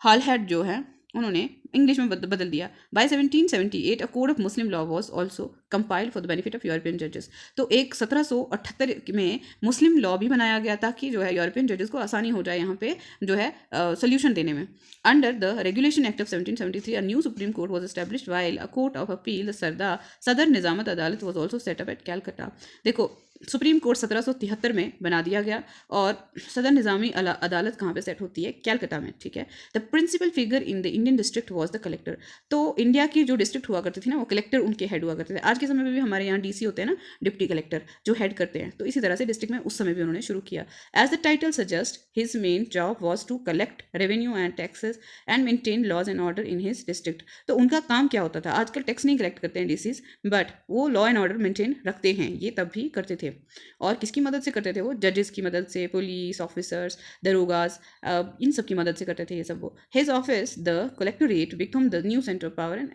Speaker 2: हल हैड जो है उन्होंने इंग्लिश में बदल दिया। By 1778 a code of Muslim law was also compiled for the benefit of European जजेस। तो एक 1778 में मुस्लिम लॉ भी बनाया गया ताकि जो है यूरोपियन जजेस को आसानी हो जाए यहाँ पे जो है सोल्यूशन देने में। Under the regulation act of 1773 a new supreme court was established while a court of appeal Sadar Nizamat Adalat was also set up at Calcutta. देखो, सुप्रीम कोर्ट 1773 में बना दिया गया और सदर निज़ामी अदालत कहाँ पे सेट होती है? कैलकटा में। ठीक है, the principal figure in the Indian district was the collector. तो इंडिया की जो डिस्ट्रिक्ट हुआ करती थी ना, वो कलेक्टर उनके हेड हुआ करते थे। आज के समय में भी हमारे यहाँ डीसी होते हैं ना, डिप्टी कलेक्टर, जो हेड करते हैं। तो इसी तरह से डिस्ट्रिक्ट में उस समय भी उन्होंने शुरू किया। As the title suggest, his main job was to collect revenue and taxes and maintain laws and order in his district. तो उनका काम क्या होता था? आजकल टैक्स नहीं कलेक्ट करते हैं डीसीज, बट वो लॉ एंड ऑर्डर मेंटेन रखते हैं, ये तब भी करते थे। और किसकी मदद से करते थे? वो जजेस की मदद से, पुलिस ऑफिसर्स, दरोगास, इन सब की मदद से करते थे ये सब वो। His office the collectorate become the new centre of power and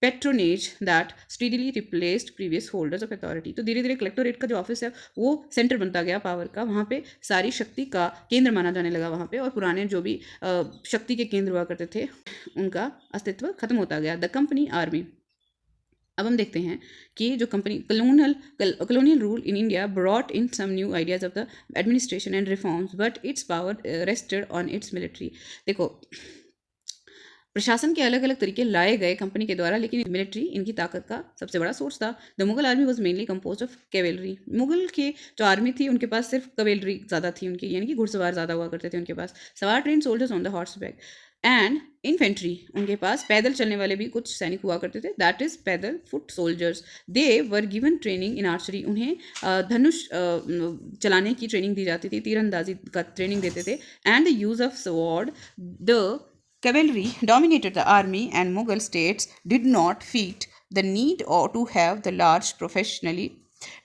Speaker 2: patronage that speedily replaced previous holders of authority. तो धीरे धीरे कलेक्टोरेट का जो ऑफिस है वो सेंटर बनता गया पावर का, वहाँ पे सारी शक्ति का केंद्र माना जाने लगा वहाँ पे, और पुराने जो भी शक्ति के केंद्र हुआ करते थे उनका अस्तित्व खत्म होता गया। The company army. अब हम देखते हैं कि जो company colonial rule in India brought in some new ideas of the administration and reforms, but its power rested on its military. देखो, प्रशासन के अलग अलग तरीके लाए गए कंपनी के द्वारा, लेकिन मिलिट्री इनकी ताकत का सबसे बड़ा सोर्स था। The Mughal army was mainly compose of cavalry. Mughal की जो आर्मी थी उनके पास सिर्फ कैवेलरी ज़्यादा थी उनकी, यानी कि घुड़सवार ज़्यादा हुआ करते थे उनके पास। सवार train soldiers on the horse back and infantry. उनके पास पैदल चलने वाले भी कुछ सैनिक हुआ करते थे, दैट इज पैदल foot soldiers. They were given training in archery. उन्हें धनुष चलाने की ट्रेनिंग दी जाती थी, तीरंदाजी का ट्रेनिंग देते थे। And the use of sword. The cavalry dominated the army and Mughal states did not feed the need or to have the large professionally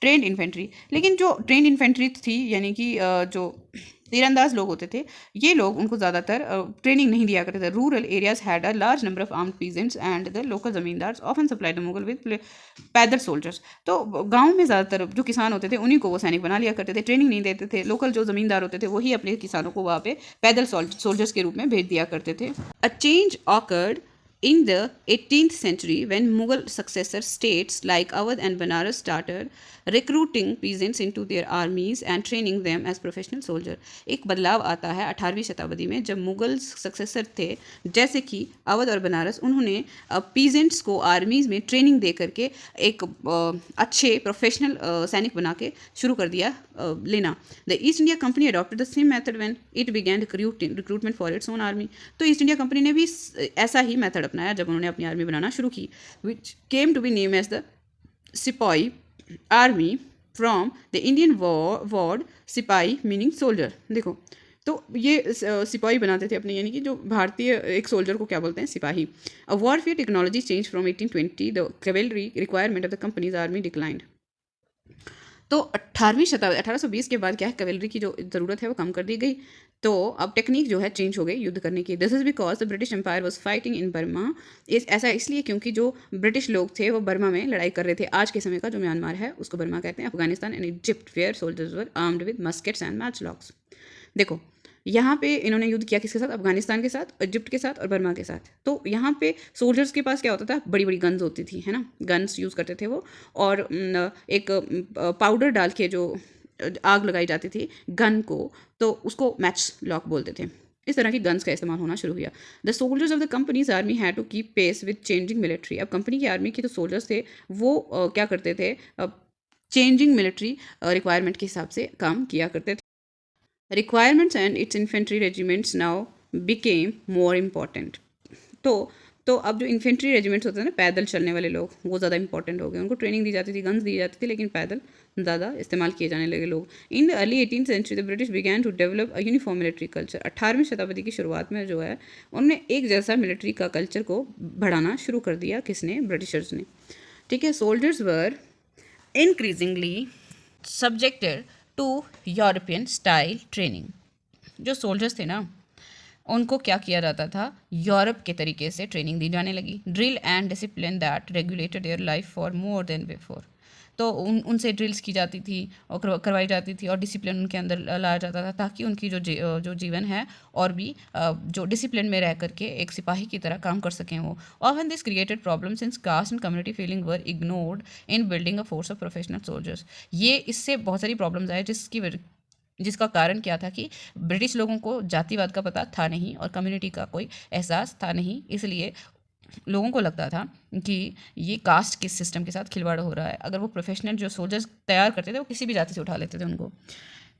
Speaker 2: trained infantry। लेकिन जो trained infantry थी, यानी कि जो तीरंदाज लोग होते थे, ये लोग उनको ज़्यादातर ट्रेनिंग नहीं दिया करते थे। Rural areas had a large number of armed peasants and the local zamindars often supply the Mughal with पैदल सोल्जर्स। तो गांव में ज़्यादातर जो किसान होते थे उन्हीं को वो सैनिक बना लिया करते थे, ट्रेनिंग नहीं देते थे। लोकल जो जमींदार होते थे वही अपने किसानों को वहाँ पे पैदल सोल्जर्स के रूप में भेज दिया करते थे। A change awkward in the 18th century when Mughal successor states like Awadh and Banaras started recruiting peasants into their armies and training them as professional soldier। एक बदलाव आता है 18वीं शताब्दी में, जब मुगल सक्सेसर थे जैसे कि अवध और बनारस, उन्होंने पीजेंट्स को आर्मीज़ में ट्रेनिंग दे करके एक अच्छे प्रोफेशनल सैनिक बना के शुरू कर दिया लेना। The East India company adopted the same method when it began recruitment for its own army. तो ईस्ट इंडिया कंपनी ने भी ऐसा ही मेथड अपनाया जब उन्होंने अपनी आर्मी बनाना शुरू की, which came to be name as the sipahi army from the Indian word sipahi meaning soldier. देखो, तो ये सिपाही बनाते थे अपने, यानी कि जो भारतीय एक सोल्जर को क्या बोलते हैं? सिपाही। A warfare technology change from 1820 the cavalry requirement of the company's army declined. तो 18वीं शताब्दी 1820 के बाद क्या है, कैवेलरी की जो ज़रूरत है वो कम कर दी गई। तो अब टेक्निक जो है चेंज हो गई युद्ध करने की। This is because the British empire was fighting in Burma. ऐसा इसलिए क्योंकि जो ब्रिटिश लोग थे वो बर्मा में लड़ाई कर रहे थे। आज के समय का जो म्यांमार है उसको बर्मा कहते हैं। Afghanistan and Egypt where soldiers were armed with muskets and matchlocks. देखो यहाँ पे इन्होंने युद्ध किया किसके साथ, अफगानिस्तान के साथ, इजिप्ट के साथ और बर्मा के साथ। तो यहाँ पे सोल्जर्स के पास क्या होता था, बड़ी बड़ी गन्स होती थी, है ना, गन्स यूज़ करते थे वो। और एक पाउडर डाल के जो आग लगाई जाती थी गन को, तो उसको मैच लॉक बोलते थे। इस तरह की गन्स का इस्तेमाल होना शुरू हुआ। The soldiers of the company's army had to keep pace with changing military. अब कंपनी की आर्मी के जो सोल्जर्स थे वो क्या करते थे, चेंजिंग मिलिट्री रिक्वायरमेंट के हिसाब से काम किया करते थे। Requirements and its infantry regiments now became more important. तो अब जो इन्फेंट्री रेजिमेंट्स होते हैं ना, पैदल चलने वाले लोग, वो ज़्यादा इंपॉर्टेंट हो गए। उनको ट्रेनिंग दी जाती थी, गन्स दी जाती थी, लेकिन पैदल ज़्यादा इस्तेमाल किए जाने लगे लोग। In the early 18th century the British began to develop a uniform military culture. 18वीं शताब्दी की शुरुआत में जो है उन्होंने एक जैसा मिलिट्री का कल्चर को बढ़ाना शुरू कर दिया। किसने, ब्रिटिशर्स ने। ठीक है, soldiers were increasingly subjected to European style training. जो सोल्जर्स थे ना, उनको क्या किया जाता था, यूरोप के तरीके से ट्रेनिंग दी जाने लगी। Drill and discipline that regulated their life for more than before. तो उनसे ड्रिल्स की जाती थी और करवाई जाती थी और डिसिप्लिन उनके अंदर लाया जाता था, ताकि उनकी जो जीवन है और भी जो डिसिप्लिन में रह करके एक सिपाही की तरह काम कर सकें वो। Often this created problem since caste and community feeling were ignored in building a force of professional soldiers. ये इससे बहुत सारी प्रॉब्लम्स आए जिसका कारण क्या था कि ब्रिटिश लोगों को जातिवाद का पता था नहीं और कम्युनिटी का कोई एहसास था नहीं। इसलिए लोगों को लगता था कि ये कास्ट के सिस्टम के साथ खिलवाड़ हो रहा है। अगर वो प्रोफेशनल जो सोल्जर्स तैयार करते थे वो किसी भी जाति से उठा लेते थे उनको।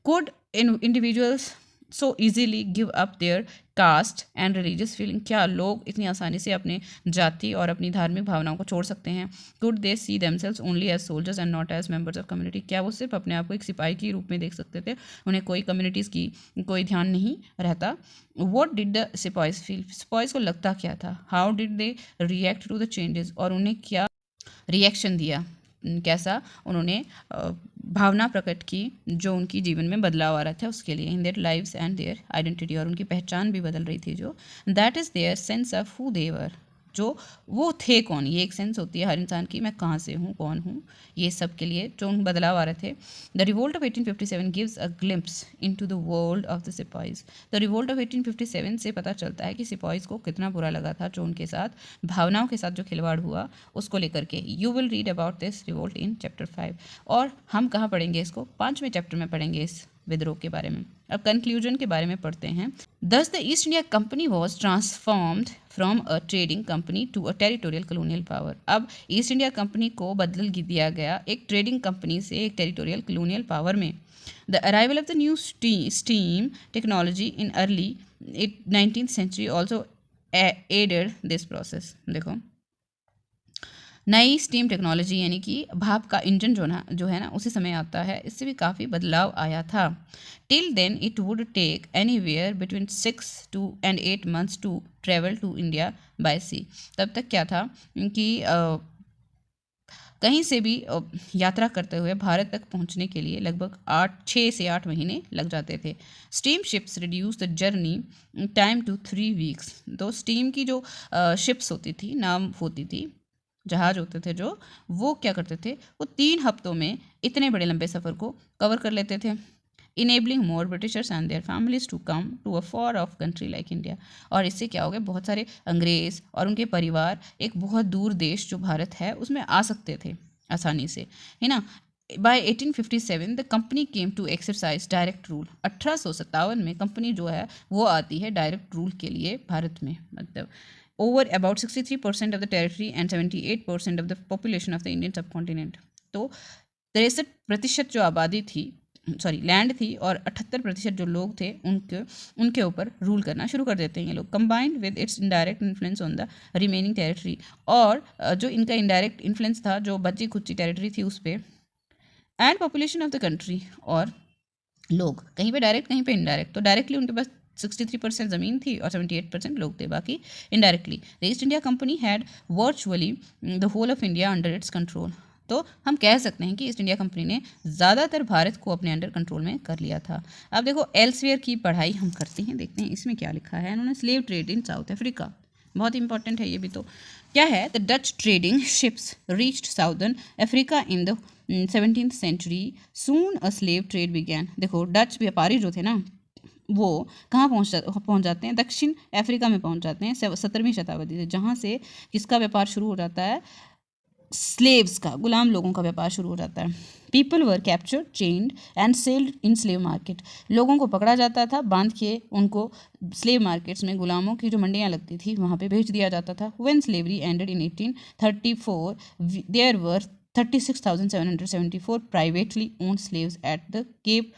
Speaker 2: Could individuals so easily give up their caste and religious feeling. क्या लोग इतनी आसानी से अपने जाति और अपनी धार्मिक भावनाओं को छोड़ सकते हैं? Could they see themselves only as soldiers and not as members of community. क्या वो सिर्फ अपने आप को एक सिपाही के रूप में देख सकते थे, उन्हें कोई कम्युनिटीज़ की कोई ध्यान नहीं रहता? What did the sipahis feel? Sipahis को लगता क्या था? How did they react to the changes? और उन्हें क्या रिएक्शन दिया, कैसा उन्होंने भावना प्रकट की जो उनकी जीवन में बदलाव आ रहा था उसके लिए। In their lives and their identity, और उनकी पहचान भी बदल रही थी जो। That is their sense of who they were. जो वो थे कौन, ये एक सेंस होती है हर इंसान की, मैं कहाँ से हूँ, कौन हूँ, ये सब के लिए जो उन बदलाव आ रहे थे। The revolt of 1857 gives a glimpse into the world of the sipahis. The revolt of 1857 से पता चलता है कि सिपाहीज को कितना बुरा लगा था जो उनके साथ भावनाओं के साथ जो खिलवाड़ हुआ उसको लेकर के। You will read about this revolt in chapter 5। और हम कहाँ पढ़ेंगे इसको, 5वें चैप्टर में पढ़ेंगे इस विद्रोह के बारे में। अब कंक्लूजन के बारे में पढ़ते हैं। Thus the East India Company was transformed from a trading company to a territorial colonial power. अब ईस्ट इंडिया कंपनी को बदल दिया गया एक ट्रेडिंग कंपनी से एक टेरिटोरियल कलोनियल पावर में। The arrival of the new steam technology in early 19th century also added this process. देखो, नई स्टीम टेक्नोलॉजी यानी कि भाप का इंजन जो है ना उसी समय आता है, इससे भी काफ़ी बदलाव आया था। Till then it would take anywhere between 6 to 8 months to travel to India by sea. तब तक क्या था कि कहीं से भी यात्रा करते हुए भारत तक पहुंचने के लिए लगभग 6 से 8 महीने लग जाते थे। Steam ships reduce the journey time to 3 weeks। तो स्टीम की जो शिप्स होती थी, नाम होती थी, जहाज होते थे जो, वो क्या करते थे, वो 3 हफ्तों में इतने बड़े लंबे सफ़र को कवर कर लेते थे। Enabling more Britishers and their families to come to a far off country like India. और इससे क्या हो गया, बहुत सारे अंग्रेज़ और उनके परिवार एक बहुत दूर देश जो भारत है उसमें आ सकते थे आसानी से, है ना। By 1857 the company came to exercise direct rule. 1857 में कंपनी जो है वो आती है डायरेक्ट रूल के लिए भारत में, मतलब over about 63% of the territory and 78% of the population of the Indian subcontinent। तो 63% जो आबादी थी, लैंड थी, और 78% जो लोग थे उनके ऊपर रूल करना शुरू कर देते हैं ये लोग। Combined with its indirect influence on the remaining territory. और जो इनका इनडायरेक्ट इन्फ्लुएंस था जो बची खुची टेरिटरी थी उस पर, and population of the country, और लोग कहीं पे डायरेक्ट कहीं पे इनडायरेक्ट। तो डायरेक्टली उनके पास 63% ज़मीन थी और 78% लोग थे, बाकी indirectly. The East India Company had virtually the whole of India under its control. तो हम कह सकते हैं कि ईस्ट इंडिया कंपनी ने ज़्यादातर भारत को अपने अंडर कंट्रोल में कर लिया था। अब देखो एल्सवेयर की पढ़ाई हम करते हैं, देखते हैं इसमें क्या लिखा है। उन्होंने slave trade in South Africa, बहुत इंपॉर्टेंट है ये भी। तो क्या है, the Dutch trading ships reached southern Africa in the 17th century, soon a slave trade began. देखो डच व्यापारी जो थे ना, वो कहाँ पहुँच जाते हैं, दक्षिण अफ्रीका में पहुँच जाते हैं 17वीं शताब्दी से, जहाँ से किसका व्यापार शुरू हो जाता है, स्लेव्स का, गुलाम लोगों का व्यापार शुरू हो जाता है। People were captured, chained and sailed in slave market. लोगों को पकड़ा जाता था, बांध के उनको स्लेव मार्केट्स में, गुलामों की जो मंडियाँ लगती थी वहाँ पे भेज दिया जाता था। When slavery ended in 1834 there were 36,774 privately owned slaves at the Cape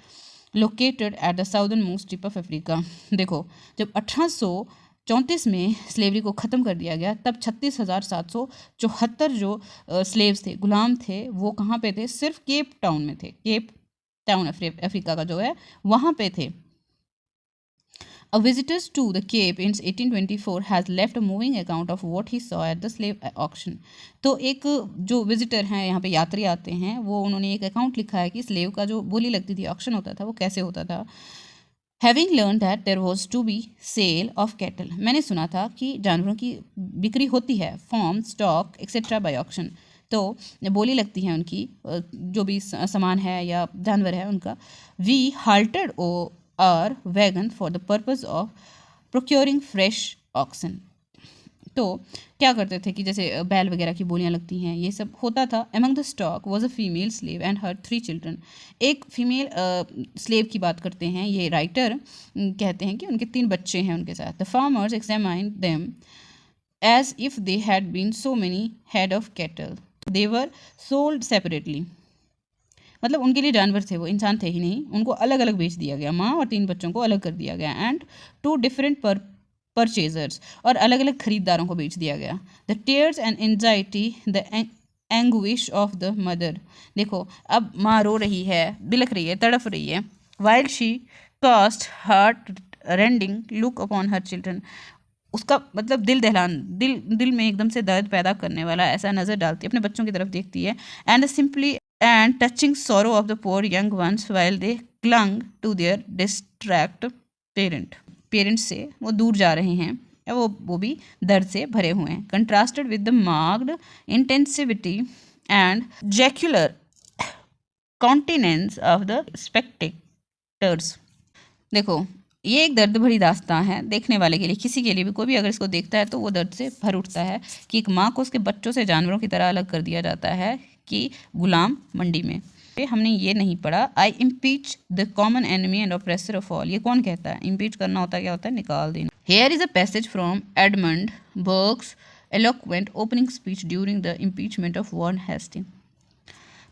Speaker 2: located at the southernmost tip of Africa. देखो जब 1834 में स्लेवरी को ख़त्म कर दिया गया, तब 36,774 जो स्लेव्स थे, गुलाम थे, वो कहाँ पे थे, सिर्फ केप टाउन में थे। केप टाउन अफ्रीका का जो है वहाँ पे थे। A visitor to the Cape in 1824 has left a moving account of what he saw at the slave auction. तो एक जो विजिटर हैं, यहाँ पे यात्री आते हैं, वो उन्होंने एक अकाउंट लिखा है कि स्लेव का जो बोली लगती थी, ऑक्शन होता था, वो कैसे होता था। Having learned that there was to be sale of cattle, मैंने सुना था कि जानवरों की बिक्री होती है, farm, stock etcetera by auction. तो बोली लगती है उनकी, जो भी सामान है या जानवर है उनका। We halted our wagon for the purpose of procuring fresh oxen. तो क्या करते थे कि जैसे बैल वगैरह की बोलियाँ लगती हैं, ये सब होता था। Among the stock was a female slave and her 3 children. एक फीमेल स्लेव की बात करते हैं ये राइटर, कहते हैं कि उनके 3 बच्चे हैं उनके साथ। The farmers examined them as if they had been so many head of cattle, they were sold separately. मतलब उनके लिए जानवर थे, वो इंसान थे ही नहीं, उनको अलग अलग बेच दिया गया, माँ और 3 बच्चों को अलग कर दिया गया। एंड 2 डिफरेंट परचेजर्स, और अलग अलग खरीदारों को बेच दिया गया। The tears and anxiety, the anguish of the mother. देखो अब माँ रो रही है, बिलख रही है, तड़फ रही है। While she cast heart rending look upon her children, उसका मतलब दिल में एकदम से दर्द पैदा करने वाला ऐसा नज़र डालती है, अपने बच्चों की तरफ देखती है। And simply and touching sorrow of the poor young ones while they clung to their distraught parents से वो दूर जा रहे हैं, वो भी दर्द से भरे हुए हैं। Contrasted with the marked intensivity and jocular countenance of the spectators. देखो ये एक दर्द भरी दास्तां है देखने वाले के लिए, किसी के लिए भी, कोई भी अगर इसको देखता है तो वो दर्द से भर उठता है कि एक माँ को उसके बच्चों से जानवरों की तरह अलग कर दिया जाता है कि गुलाम मंडी में। हमने ये नहीं पढ़ा, I impeach the common enemy and oppressor of all. ये कौन कहता है? इम्पीच करना होता है, क्या होता है? निकाल देना। Here is a passage from Edmund Burke's eloquent opening speech during the impeachment of Warren Hasting.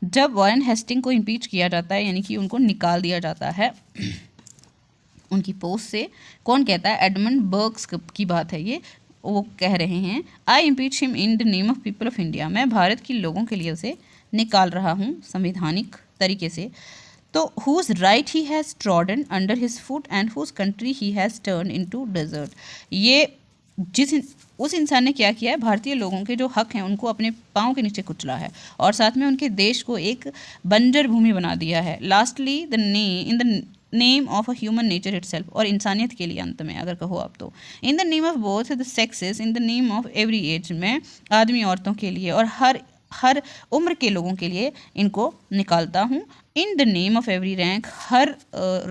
Speaker 2: जब वॉरेन हेस्टिंग को इम्पीच किया जाता है, यानी कि उनको निकाल दिया जाता है उनकी पोस्ट से, कौन कहता है? एडमंड बर्ग्स की बात है ये। वो कह रहे हैं, I impeach him in the name of people of India. मैं भारत के लोगों के लिए उसे निकाल रहा हूँ संवैधानिक तरीके से। तो whose right he has trodden under his foot and whose country he has turn into desert. ये उस इंसान ने क्या किया है? भारतीय लोगों के जो हक हैं उनको अपने पाँव के नीचे कुचला है और साथ में उनके देश को एक बंजर भूमि बना दिया है। Lastly in the name of a human nature itself, और इंसानियत के लिए अंत में अगर कहो आप तो, in the name of both the sexes, in the name of every age, में आदमी औरतों के लिए और हर उम्र के लोगों के लिए इनको निकालता हूँ। In the name of every rank,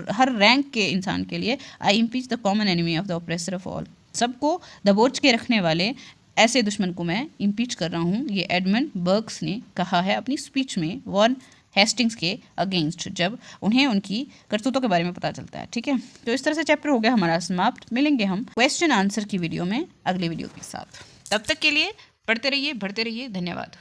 Speaker 2: हर रैंक के इंसान के लिए। I impeach the common enemy of the oppressor of all, सबको दबोच के रखने वाले ऐसे दुश्मन को मैं इम्पीच कर रहा हूँ। ये एडमंड बर्ग्स ने कहा है अपनी स्पीच में वॉरेन हेस्टिंग्स के अगेंस्ट, जब उन्हें उनकी करतूतों के बारे में पता चलता है। ठीक है, तो इस तरह से चैप्टर हो गया हमारा समाप्त। मिलेंगे हम क्वेश्चन आंसर की वीडियो में अगले वीडियो के साथ। तब तक के लिए पढ़ते रहिए, बढ़ते रहिए। धन्यवाद।